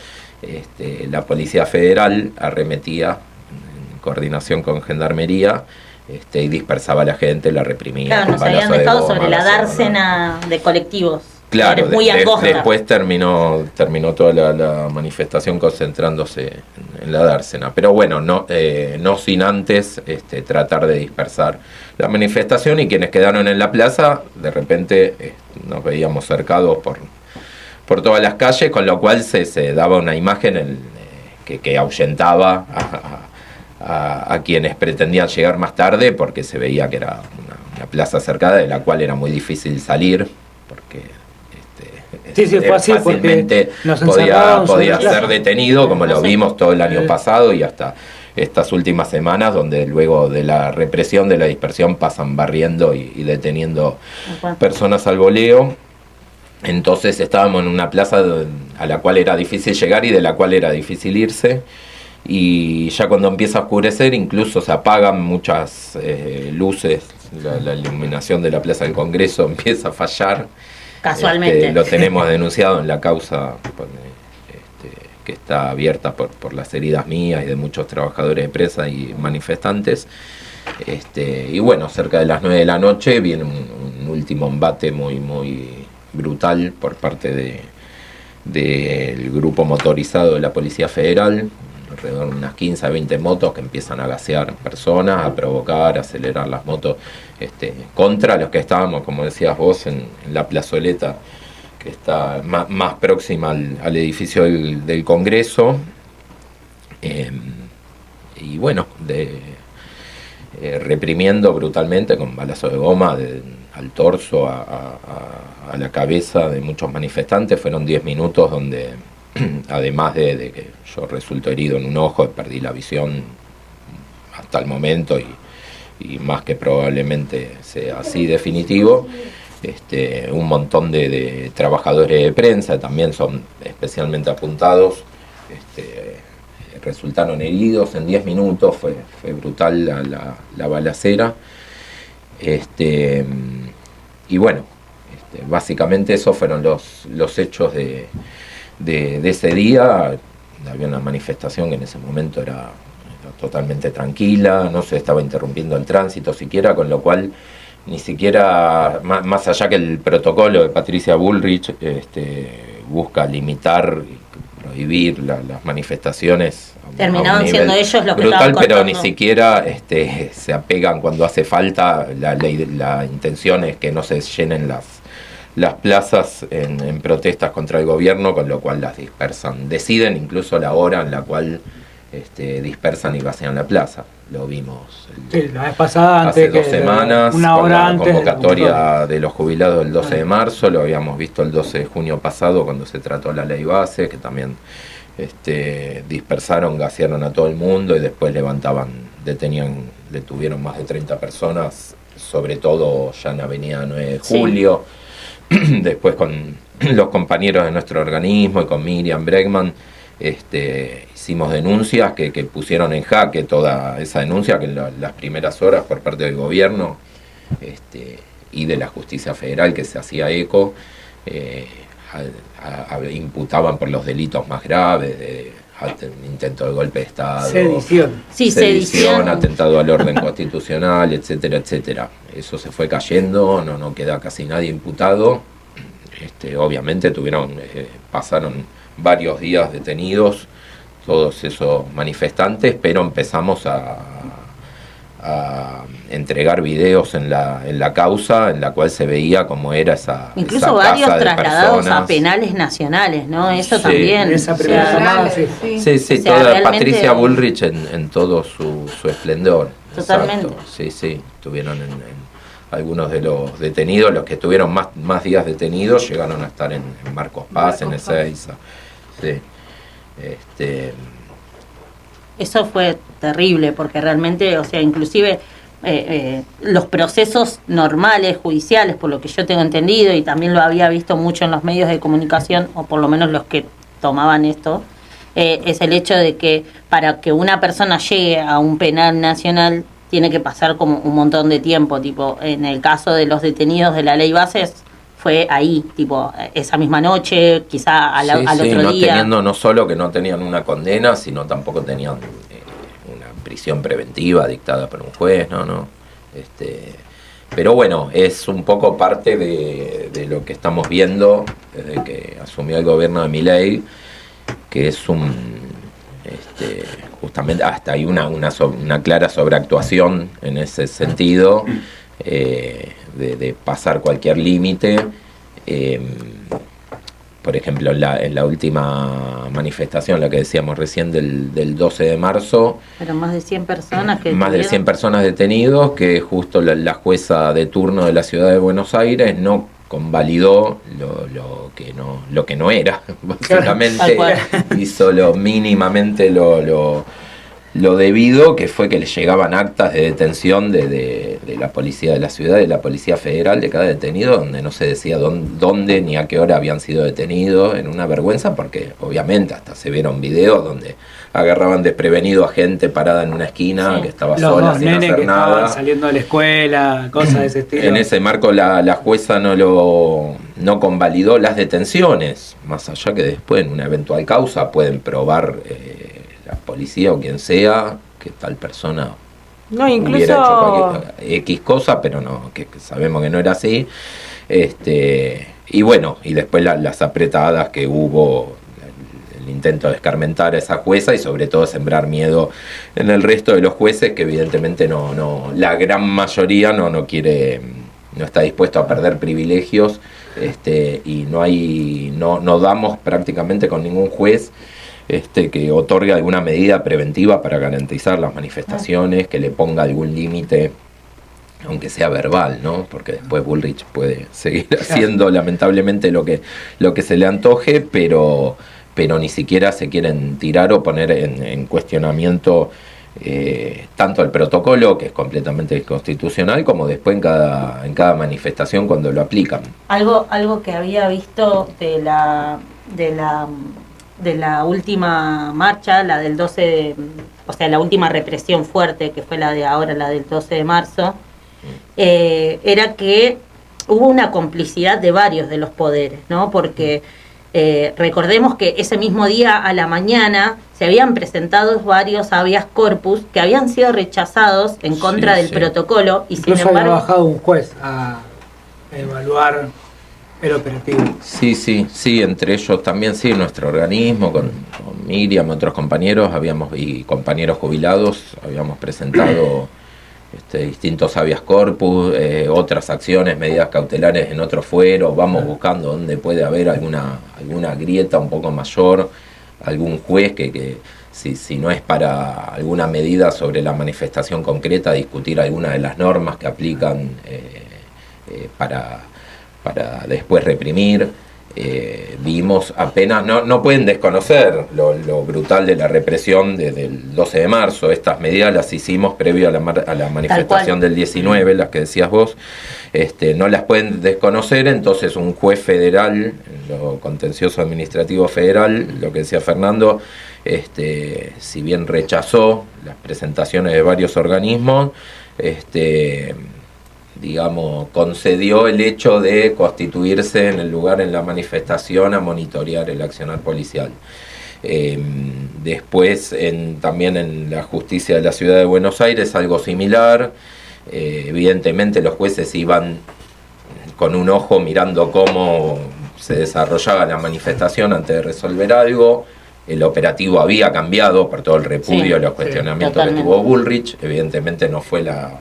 la Policía Federal arremetía en coordinación con gendarmería, y dispersaba a la gente, la reprimía. Claro, nos habían dejado sobre la dársena de colectivos. Claro, muy angosta. después terminó toda la manifestación concentrándose en la dársena. Pero bueno, no sin antes tratar de dispersar la manifestación, y quienes quedaron en la plaza, de repente nos veíamos cercados por todas las calles, con lo cual se daba una imagen que ahuyentaba a quienes pretendían llegar más tarde, porque se veía que era una plaza cercada de la cual era muy difícil salir, porque Sí, fue así, fácilmente nos podía ser detenido, como lo vimos todo el año pasado y hasta estas últimas semanas, donde luego de la represión, de la dispersión, pasan barriendo y deteniendo personas al voleo. Entonces estábamos en una plaza a la cual era difícil llegar y de la cual era difícil irse, y ya cuando empieza a oscurecer incluso se apagan muchas luces, la iluminación de la Plaza del Congreso empieza a fallar. Casualmente. Lo tenemos denunciado en la causa que está abierta por las heridas mías y de muchos trabajadores de empresa y manifestantes. Y bueno, cerca de las 9 de la noche viene un último embate muy, muy brutal por parte del grupo motorizado de la Policía Federal, alrededor de unas 15 a 20 motos que empiezan a gasear personas, a provocar, a acelerar las motos contra los que estábamos, como decías vos, en la plazoleta que está más próxima al edificio del Congreso. Y bueno, reprimiendo brutalmente con balazo de goma al torso, a la cabeza de muchos manifestantes. Fueron 10 minutos donde, además de que yo resulto herido en un ojo, perdí la visión hasta el momento, y más que probablemente sea así definitivo, un montón de trabajadores de prensa también son especialmente apuntados, resultaron heridos en 10 minutos. Fue brutal la balacera, y bueno, básicamente esos fueron los hechos de ese día. Había una manifestación que en ese momento era totalmente tranquila, no se estaba interrumpiendo el tránsito siquiera, con lo cual ni siquiera, más allá que el protocolo de Patricia Bullrich busca limitar y prohibir las manifestaciones, terminaban siendo ellos los que brutal, estaban pero cortando. ni siquiera se apegan cuando hace falta. La intención es que no se llenen las plazas en protestas contra el gobierno, con lo cual las dispersan. Deciden incluso la hora en la cual dispersan y vacían la plaza. Lo vimos la vez pasada, hace antes 2 semanas, una con hora la antes convocatoria de los jubilados del 12 de marzo. Lo habíamos visto el 12 de junio pasado, cuando se trató la ley base, que también dispersaron, gasearon a todo el mundo, y después detuvieron más de 30 personas, sobre todo ya en Avenida 9 de Julio. Después con los compañeros de nuestro organismo y con Miriam Bregman hicimos denuncias que pusieron en jaque toda esa denuncia, que en las primeras horas por parte del gobierno y de la justicia federal que se hacía eco, imputaban por los delitos más graves de intento de golpe de Estado, Sedición. Sí, sedición, atentado al orden constitucional, etcétera, etcétera. Eso se fue cayendo, no queda casi nadie imputado. Obviamente pasaron varios días detenidos todos esos manifestantes, pero empezamos a entregar videos en la causa, en la cual se veía cómo era esa incluso esa varios casa de trasladados personas. a penales nacionales, ¿no? Eso Sí. también. Esa primera llamada, sí. Sí, O sea, toda realmente- Patricia Bullrich en todo su esplendor. Totalmente. Exacto. Sí, estuvieron en algunos de los detenidos, los que estuvieron más días detenidos, llegaron a estar en Marcos Paz, en Ezeiza. Sí. Eso fue terrible porque realmente, o sea, inclusive los procesos normales, judiciales, por lo que yo tengo entendido, y también lo había visto mucho en los medios de comunicación, o por lo menos los que tomaban esto, es el hecho de que para que una persona llegue a un penal nacional tiene que pasar como un montón de tiempo, tipo, en el caso de los detenidos de la ley Bases, fue ahí, tipo, esa misma noche, quizá al otro no día. teniendo, no solo que no tenían una condena, sino tampoco tenían una prisión preventiva dictada por un juez, no. Pero bueno, es un poco parte de lo que estamos viendo desde que asumió el gobierno de Milei, que es justamente hasta hay una clara sobreactuación en ese sentido, de pasar cualquier límite. Por ejemplo, en la última manifestación, la que decíamos recién del 12 de marzo, Pero más de 100 personas que más de tuvieron- 100 personas detenidos, que justo la jueza de turno de la ciudad de Buenos Aires no convalidó lo que no era, Tal básicamente cual. hizo mínimamente lo debido, que fue que le llegaban actas de detención de la policía de la ciudad, de la policía federal, de cada detenido, donde no se decía dónde ni a qué hora habían sido detenidos, en una vergüenza, porque obviamente hasta se vieron videos donde agarraban desprevenido a gente parada en una esquina, Sí. que estaba Los sola dos sin nenes hacer que nada. estaban saliendo de la escuela, cosas de ese estilo. En ese marco la jueza no convalidó las detenciones, más allá que después en una eventual causa pueden probar la policía o quien sea que tal persona No, hubiera hecho incluso cualquier X cosa, pero no, que sabemos que no era así. Y bueno, y después las apretadas que hubo, el intento de escarmentar a esa jueza y sobre todo sembrar miedo en el resto de los jueces, que evidentemente la gran mayoría no quiere, no está dispuesto a perder privilegios, y no damos prácticamente con ningún juez que otorgue alguna medida preventiva para garantizar las manifestaciones, que le ponga algún límite, aunque sea verbal, ¿no? Porque después Bullrich puede seguir haciendo lamentablemente lo que se le antoje, pero ni siquiera se quieren tirar o poner en cuestionamiento tanto el protocolo, que es completamente constitucional, como después en cada manifestación cuando lo aplican. Algo que había visto de la última marcha, la del 12 o sea, la última represión fuerte, que fue la de ahora, la del 12 de marzo, era que hubo una complicidad de varios de los poderes, ¿no? Porque recordemos que ese mismo día a la mañana se habían presentado varios habeas corpus que habían sido rechazados en contra del sí. protocolo, y sin Incluso había embargo bajado un juez a evaluar el operativo. Sí, entre ellos también, sí, nuestro organismo, con Miriam, otros compañeros, y compañeros jubilados, habíamos presentado distintos habeas corpus, otras acciones, medidas cautelares en otros fueros, vamos buscando dónde puede haber alguna grieta un poco mayor, algún juez que si no es para alguna medida sobre la manifestación concreta, discutir alguna de las normas que aplican para después reprimir. vimos apenas, no pueden desconocer lo brutal de la represión desde el 12 de marzo. Estas medidas las hicimos previo a la manifestación del 19, las que decías vos. No las pueden desconocer. Entonces un juez federal, en lo contencioso administrativo federal, lo que decía Fernando, si bien rechazó las presentaciones de varios organismos, digamos, concedió el hecho de constituirse en el lugar en la manifestación a monitorear el accionar policial. Después también en la justicia de la ciudad de Buenos Aires algo similar. Evidentemente los jueces iban con un ojo mirando cómo se desarrollaba la manifestación antes de resolver algo. El operativo había cambiado por todo el repudio, los cuestionamientos que tuvo Bullrich. Evidentemente no fue la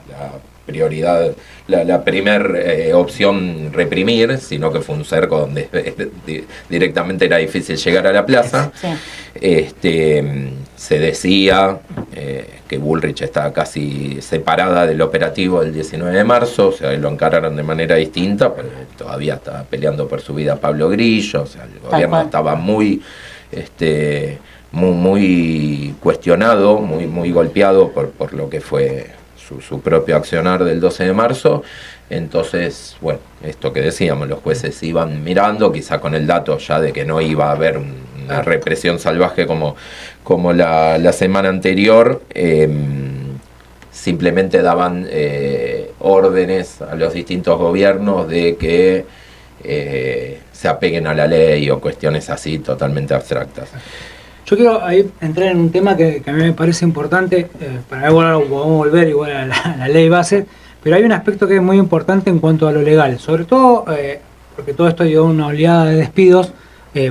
prioridad, la primer opción reprimir, sino que fue un cerco donde directamente era difícil llegar a la plaza. Se decía que Bullrich estaba casi separada del operativo del 19 de marzo, o sea, lo encararon de manera distinta, pero todavía estaba peleando por su vida Pablo Grillo, o sea, el gobierno estaba muy cuestionado, muy golpeado por lo que fue su propio accionar del 12 de marzo. Entonces, bueno, esto que decíamos, los jueces iban mirando, quizá con el dato ya de que no iba a haber una represión salvaje como la semana anterior, simplemente daban órdenes a los distintos gobiernos de que se apeguen a la ley o cuestiones así totalmente abstractas. Yo quiero ahí entrar en un tema que a mí me parece importante, para igual podemos volver igual a la ley base, pero hay un aspecto que es muy importante en cuanto a lo legal, sobre todo porque todo esto dio una oleada de despidos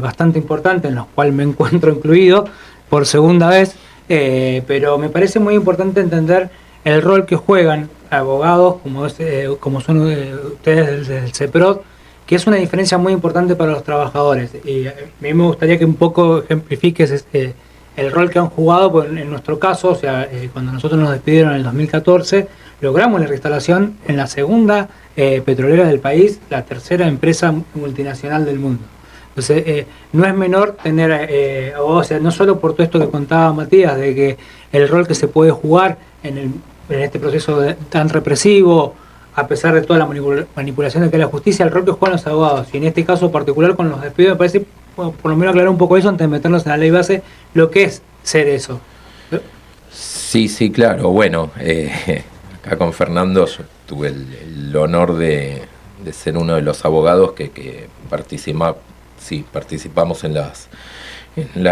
bastante importante, en los cuales me encuentro incluido por segunda vez, pero me parece muy importante entender el rol que juegan abogados como son ustedes del CEPROD, que es una diferencia muy importante para los trabajadores. Y a mí me gustaría que un poco ejemplifiques el rol que han jugado, pues en nuestro caso, o sea, cuando nosotros nos despidieron en el 2014, logramos la reinstalación en la segunda petrolera del país, la tercera empresa multinacional del mundo. Entonces, no es menor tener, o sea, no solo por todo esto que contaba Matías, de que el rol que se puede jugar en este proceso tan represivo, a pesar de toda la manipulación de que la justicia, el rol que juegan los abogados, y en este caso particular con los despidos, me parece, bueno, por lo menos aclarar un poco eso antes de meternos en la ley base, lo que es ser eso. Sí, claro. Bueno, acá con Fernando yo tuve el honor de ser uno de los abogados que participamos en las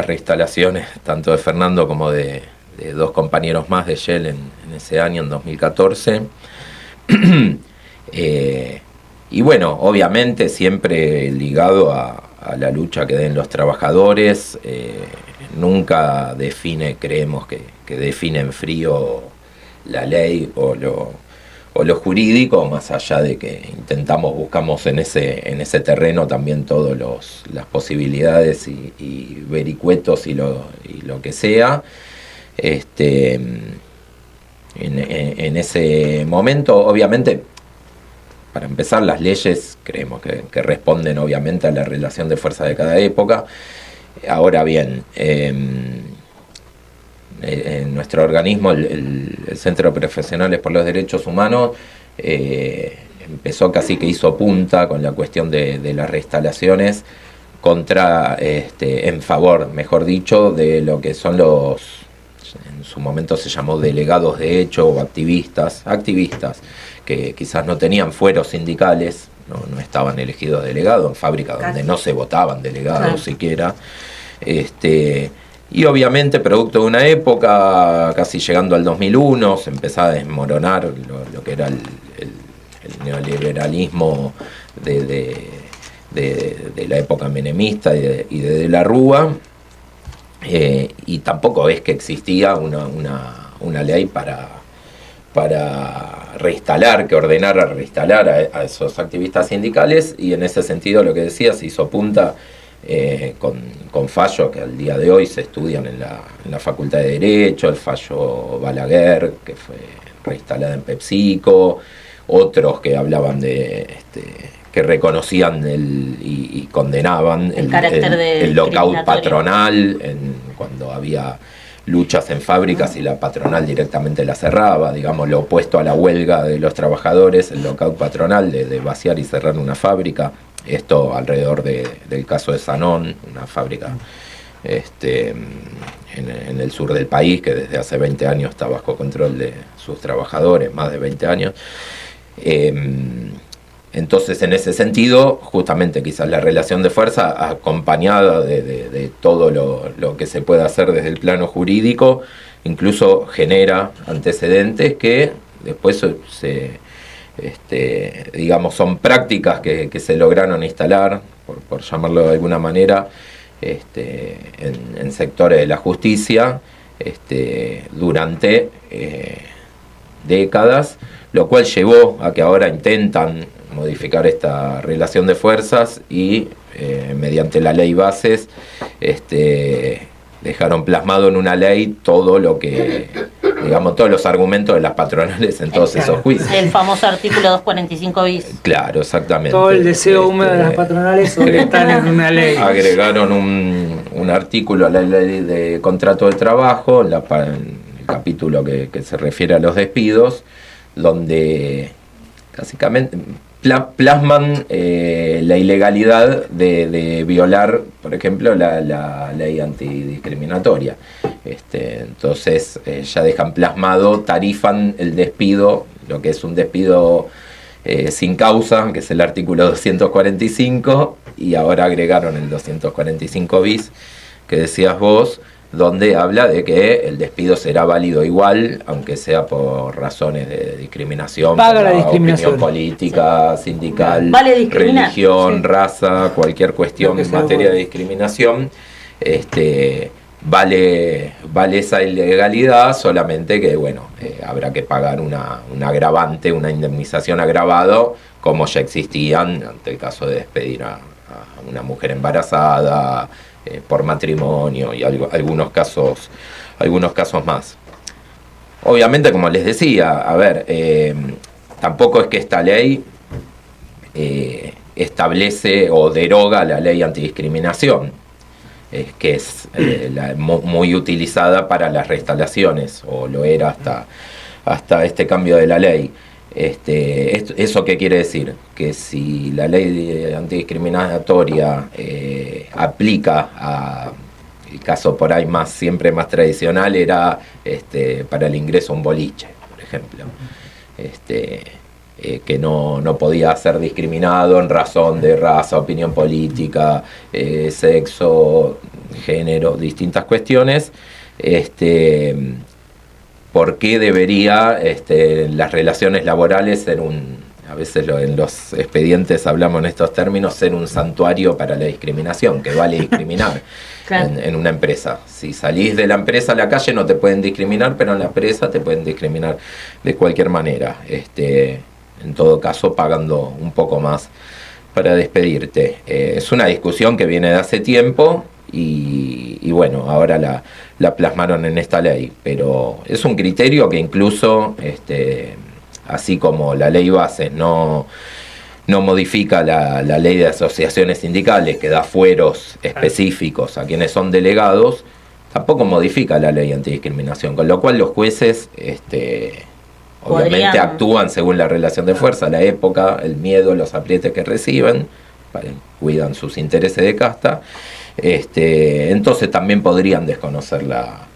reinstalaciones, tanto de Fernando como de dos compañeros más de Shell en ese año, en 2014. Y bueno, obviamente siempre ligado a la lucha que den los trabajadores, nunca creemos que define en frío la ley o lo jurídico, más allá de que buscamos en ese terreno también todas las posibilidades y vericuetos y lo que sea. En ese momento, obviamente, para empezar, las leyes creemos que responden obviamente a la relación de fuerza de cada época. Ahora bien, en nuestro organismo, el Centro de Profesionales por los Derechos Humanos, empezó casi que hizo punta con la cuestión de las reinstalaciones en favor, mejor dicho, de lo que son en su momento se llamó delegados de hecho o activistas que quizás no tenían fueros sindicales, no estaban elegidos delegados en fábricas donde no se votaban delegados siquiera. Y obviamente, producto de una época, casi llegando al 2001, se empezaba a desmoronar lo que era el neoliberalismo de la época menemista y de la Rúa. Y tampoco es que existía una ley para reinstalar, que ordenara reinstalar a esos activistas sindicales, y en ese sentido lo que decía, se hizo punta con fallos que al día de hoy se estudian en la Facultad de Derecho, el fallo Balaguer, que fue reinstalada en PepsiCo, otros que hablaban de que reconocían y condenaban El carácter el lockout discriminatorio. patronal cuando había luchas en fábricas y la patronal directamente la cerraba, digamos, lo opuesto a la huelga de los trabajadores, el lockout patronal de vaciar y cerrar una fábrica. Esto alrededor del caso de Sanón, una fábrica en el sur del país que desde hace 20 años está bajo control de sus trabajadores, más de 20 años. Entonces, en ese sentido, justamente quizás la relación de fuerza acompañada de todo lo que se puede hacer desde el plano jurídico, incluso genera antecedentes que después digamos, son prácticas que se lograron instalar, por llamarlo de alguna manera, en sectores de la justicia durante décadas, lo cual llevó a que ahora intentan modificar esta relación de fuerzas y mediante la ley Bases dejaron plasmado en una ley todo lo que, digamos, todos los argumentos de las patronales en todos esos juicios. El famoso artículo 245 bis. Claro, exactamente. Todo el deseo húmedo de las patronales están en una ley. Agregaron un artículo a la ley de contrato de trabajo, en el capítulo que se refiere a los despidos, donde básicamente plasman la ilegalidad de violar, por ejemplo, la ley antidiscriminatoria. Entonces ya dejan plasmado, tarifan el despido, lo que es un despido sin causa, que es el artículo 245, y ahora agregaron el 245 bis, que decías vos, donde habla de que el despido será válido igual, aunque sea por razones de discriminación, Paga la por discriminación. opinión política, sindical, Vale discriminar. religión, Sí. raza, cualquier cuestión Lo que en sea, materia de bueno. discriminación, vale esa ilegalidad, solamente que bueno, habrá que pagar un agravante, una indemnización agravado, como ya existían ante el caso de despedir a una mujer embarazada, por matrimonio y algunos casos más. Obviamente, como les decía, a ver, tampoco es que esta ley establece o deroga la ley antidiscriminación, que es muy utilizada para las reinstalaciones, o lo era hasta este cambio de la ley. ¿Eso qué quiere decir? Que si la ley antidiscriminatoria aplica a el caso por ahí siempre más tradicional, era para el ingreso a un boliche, por ejemplo, que no podía ser discriminado en razón de raza, opinión política, sexo, género, distintas cuestiones. ¿Por qué debería las relaciones laborales ser a veces en los expedientes hablamos en estos términos, ser un santuario para la discriminación, que vale discriminar? Claro. en una empresa? Si salís de la empresa a la calle no te pueden discriminar, pero en la empresa te pueden discriminar de cualquier manera, en todo caso pagando un poco más para despedirte. Es una discusión que viene de hace tiempo y bueno, ahora la plasmaron en esta ley, pero es un criterio que incluso, así como la ley base no modifica la ley de asociaciones sindicales, que da fueros específicos a quienes son delegados, tampoco modifica la ley antidiscriminación, con lo cual los jueces obviamente Podrían. actúan según la relación de fuerza, la época, el miedo, los aprietes que reciben, cuidan sus intereses de casta. Entonces también podrían desconocer la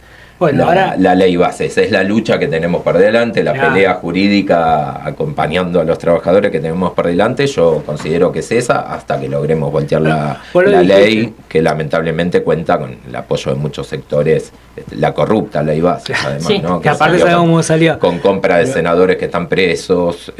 ley base. Esa es la lucha que tenemos por delante, la Claro. pelea jurídica acompañando a los trabajadores que tenemos por delante. Yo considero que es esa, hasta que logremos voltear la ley, que lamentablemente cuenta con el apoyo de muchos sectores, la corrupta ley base, además, Sí. ¿no? Que aparte salió sabemos cómo salió. con compra de senadores que están presos.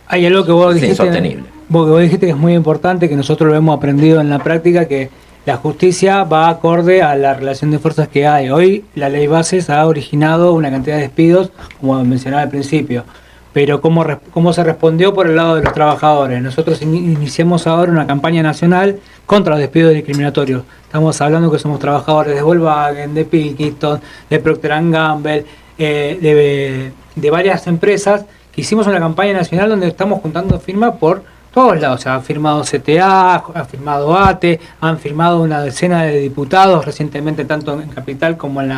Hay algo que vos Es dijiste, insostenible. vos dijiste que es muy importante, que nosotros lo hemos aprendido en la práctica, que la justicia va acorde a la relación de fuerzas que hay. Hoy la ley Bases ha originado una cantidad de despidos, como mencionaba al principio, pero ¿cómo se respondió por el lado de los trabajadores? Nosotros iniciamos ahora una campaña nacional contra los despidos discriminatorios. Estamos hablando que somos trabajadores de Volkswagen, de Pilkington, de Procter & Gamble, de varias empresas que hicimos una campaña nacional donde estamos juntando firmas por todos lados. O sea, ha firmado CTA, ha firmado ATE, han firmado una decena de diputados recientemente, tanto en Capital como en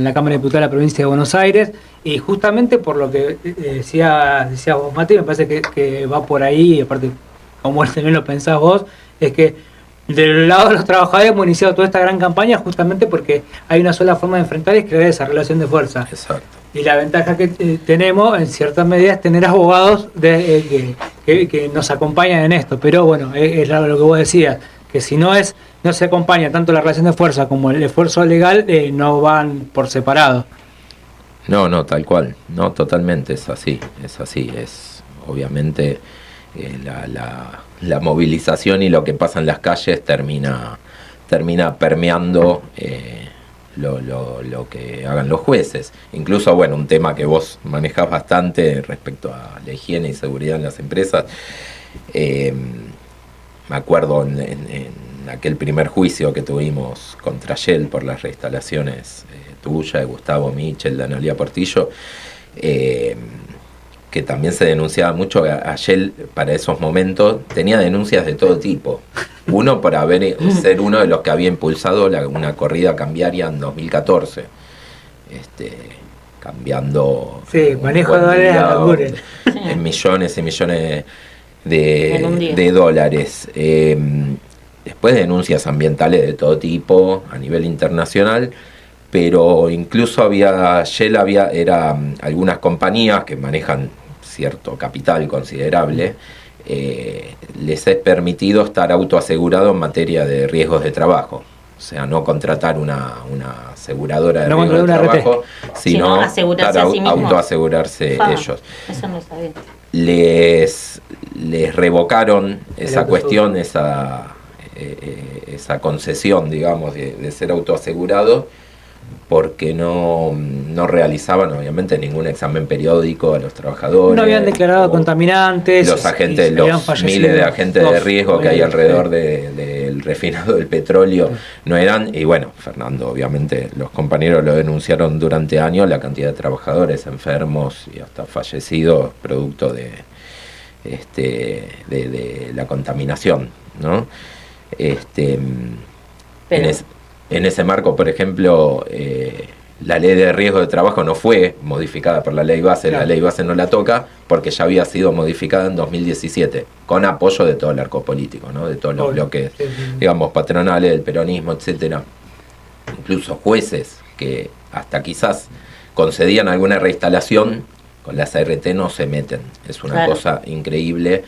la Cámara de Diputados de la provincia de Buenos Aires, y justamente por lo que decía vos, Mati, me parece que va por ahí, y aparte, como también lo pensás vos, es que del lado de los trabajadores hemos iniciado toda esta gran campaña justamente porque hay una sola forma de enfrentar y es crear esa relación de fuerza. Exacto. Y la ventaja que tenemos en cierta medida es tener abogados que nos acompañan en esto, pero bueno, es lo que vos decías, que si no se acompaña tanto la relación de fuerza como el esfuerzo legal, no van por separado. No, tal cual, no, totalmente es así, es obviamente la movilización y lo que pasa en las calles termina permeando lo que hagan los jueces. Incluso, bueno, un tema que vos manejás bastante respecto a la higiene y seguridad en las empresas, me acuerdo en aquel primer juicio que tuvimos contra Shell por las reinstalaciones tuya, de Gustavo Michel, de Analía Portillo, que también se denunciaba mucho. A Shell para esos momentos tenía denuncias de todo tipo. Uno por ser uno de los que había impulsado una corrida cambiaria en 2014, cambiando manejo de dólares a Laburen en millones y millones de dólares. Después denuncias ambientales de todo tipo a nivel internacional, pero incluso Shell era algunas compañías que manejan cierto capital considerable, les es permitido estar autoasegurado en materia de riesgos de trabajo. O sea, no contratar una aseguradora de riesgos de trabajo, sino autoasegurarse ellos. Eso no sabía. Les revocaron esa cuestión, esa concesión, digamos, de ser autoasegurado, porque no realizaban obviamente ningún examen periódico a los trabajadores. No habían declarado contaminantes. Los agentes, los miles de agentes de riesgo que hay alrededor del refinado del petróleo no eran. Y bueno, Fernando, obviamente los compañeros lo denunciaron durante años, la cantidad de trabajadores enfermos y hasta fallecidos producto de la contaminación, ¿no? En ese marco, por ejemplo, la ley de riesgo de trabajo no fue modificada por la ley base, claro. La ley base no la toca porque ya había sido modificada en 2017, con apoyo de todo el arco político, ¿no? De todos los bloques, digamos, patronales, del peronismo, etcétera. Incluso jueces que hasta quizás concedían alguna reinstalación, con las ART no se meten. Es una cosa increíble.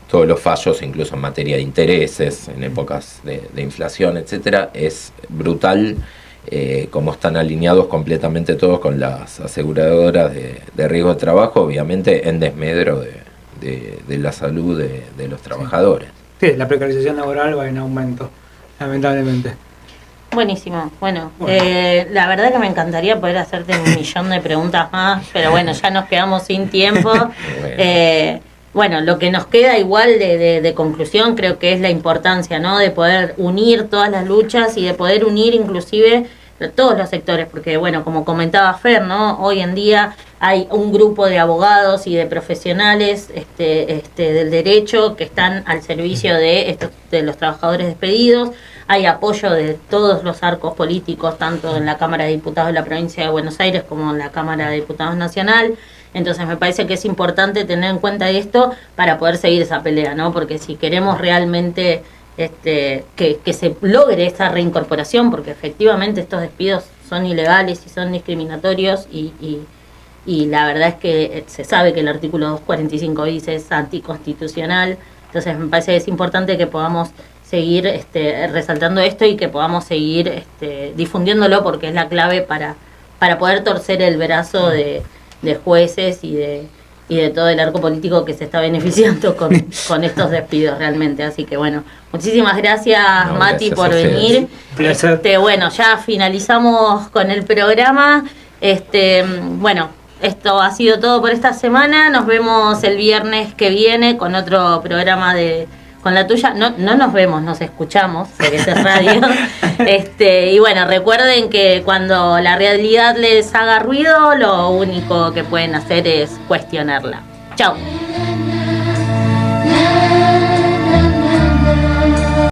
Todos los fallos, incluso en materia de intereses, en épocas de inflación, etcétera, es brutal cómo están alineados completamente todos con las aseguradoras de riesgo de trabajo, obviamente en desmedro de la salud de los trabajadores. Sí, la precarización laboral va en aumento, lamentablemente. Buenísimo, bueno. La verdad que me encantaría poder hacerte 1.000.000 de preguntas más, pero bueno, ya nos quedamos sin tiempo. Bueno, lo que nos queda igual de conclusión creo que es la importancia, ¿no? De poder unir todas las luchas y de poder unir inclusive todos los sectores, porque bueno, como comentaba Fer, ¿no? Hoy en día hay un grupo de abogados y de profesionales del derecho que están al servicio de los trabajadores despedidos. Hay apoyo de todos los arcos políticos, tanto en la Cámara de Diputados de la Provincia de Buenos Aires como en la Cámara de Diputados Nacional. Entonces me parece que es importante tener en cuenta esto para poder seguir esa pelea, ¿no? Porque si queremos realmente que se logre esa reincorporación, porque efectivamente estos despidos son ilegales y son discriminatorios y la verdad es que se sabe que el artículo 245 bis es anticonstitucional. Entonces me parece que es importante que podamos seguir resaltando esto y que podamos seguir difundiéndolo, porque es la clave para poder torcer el brazo de jueces y de todo el arco político que se está beneficiando con estos despidos realmente. Así que bueno, muchísimas gracias, Mati, por venir. Bueno, ya finalizamos con el programa. Bueno, esto ha sido todo por esta semana. Nos vemos el viernes que viene con otro programa de con la tuya. No nos vemos, nos escuchamos, porque esto es radio. Y bueno, recuerden que cuando la realidad les haga ruido, lo único que pueden hacer es cuestionarla. Chau.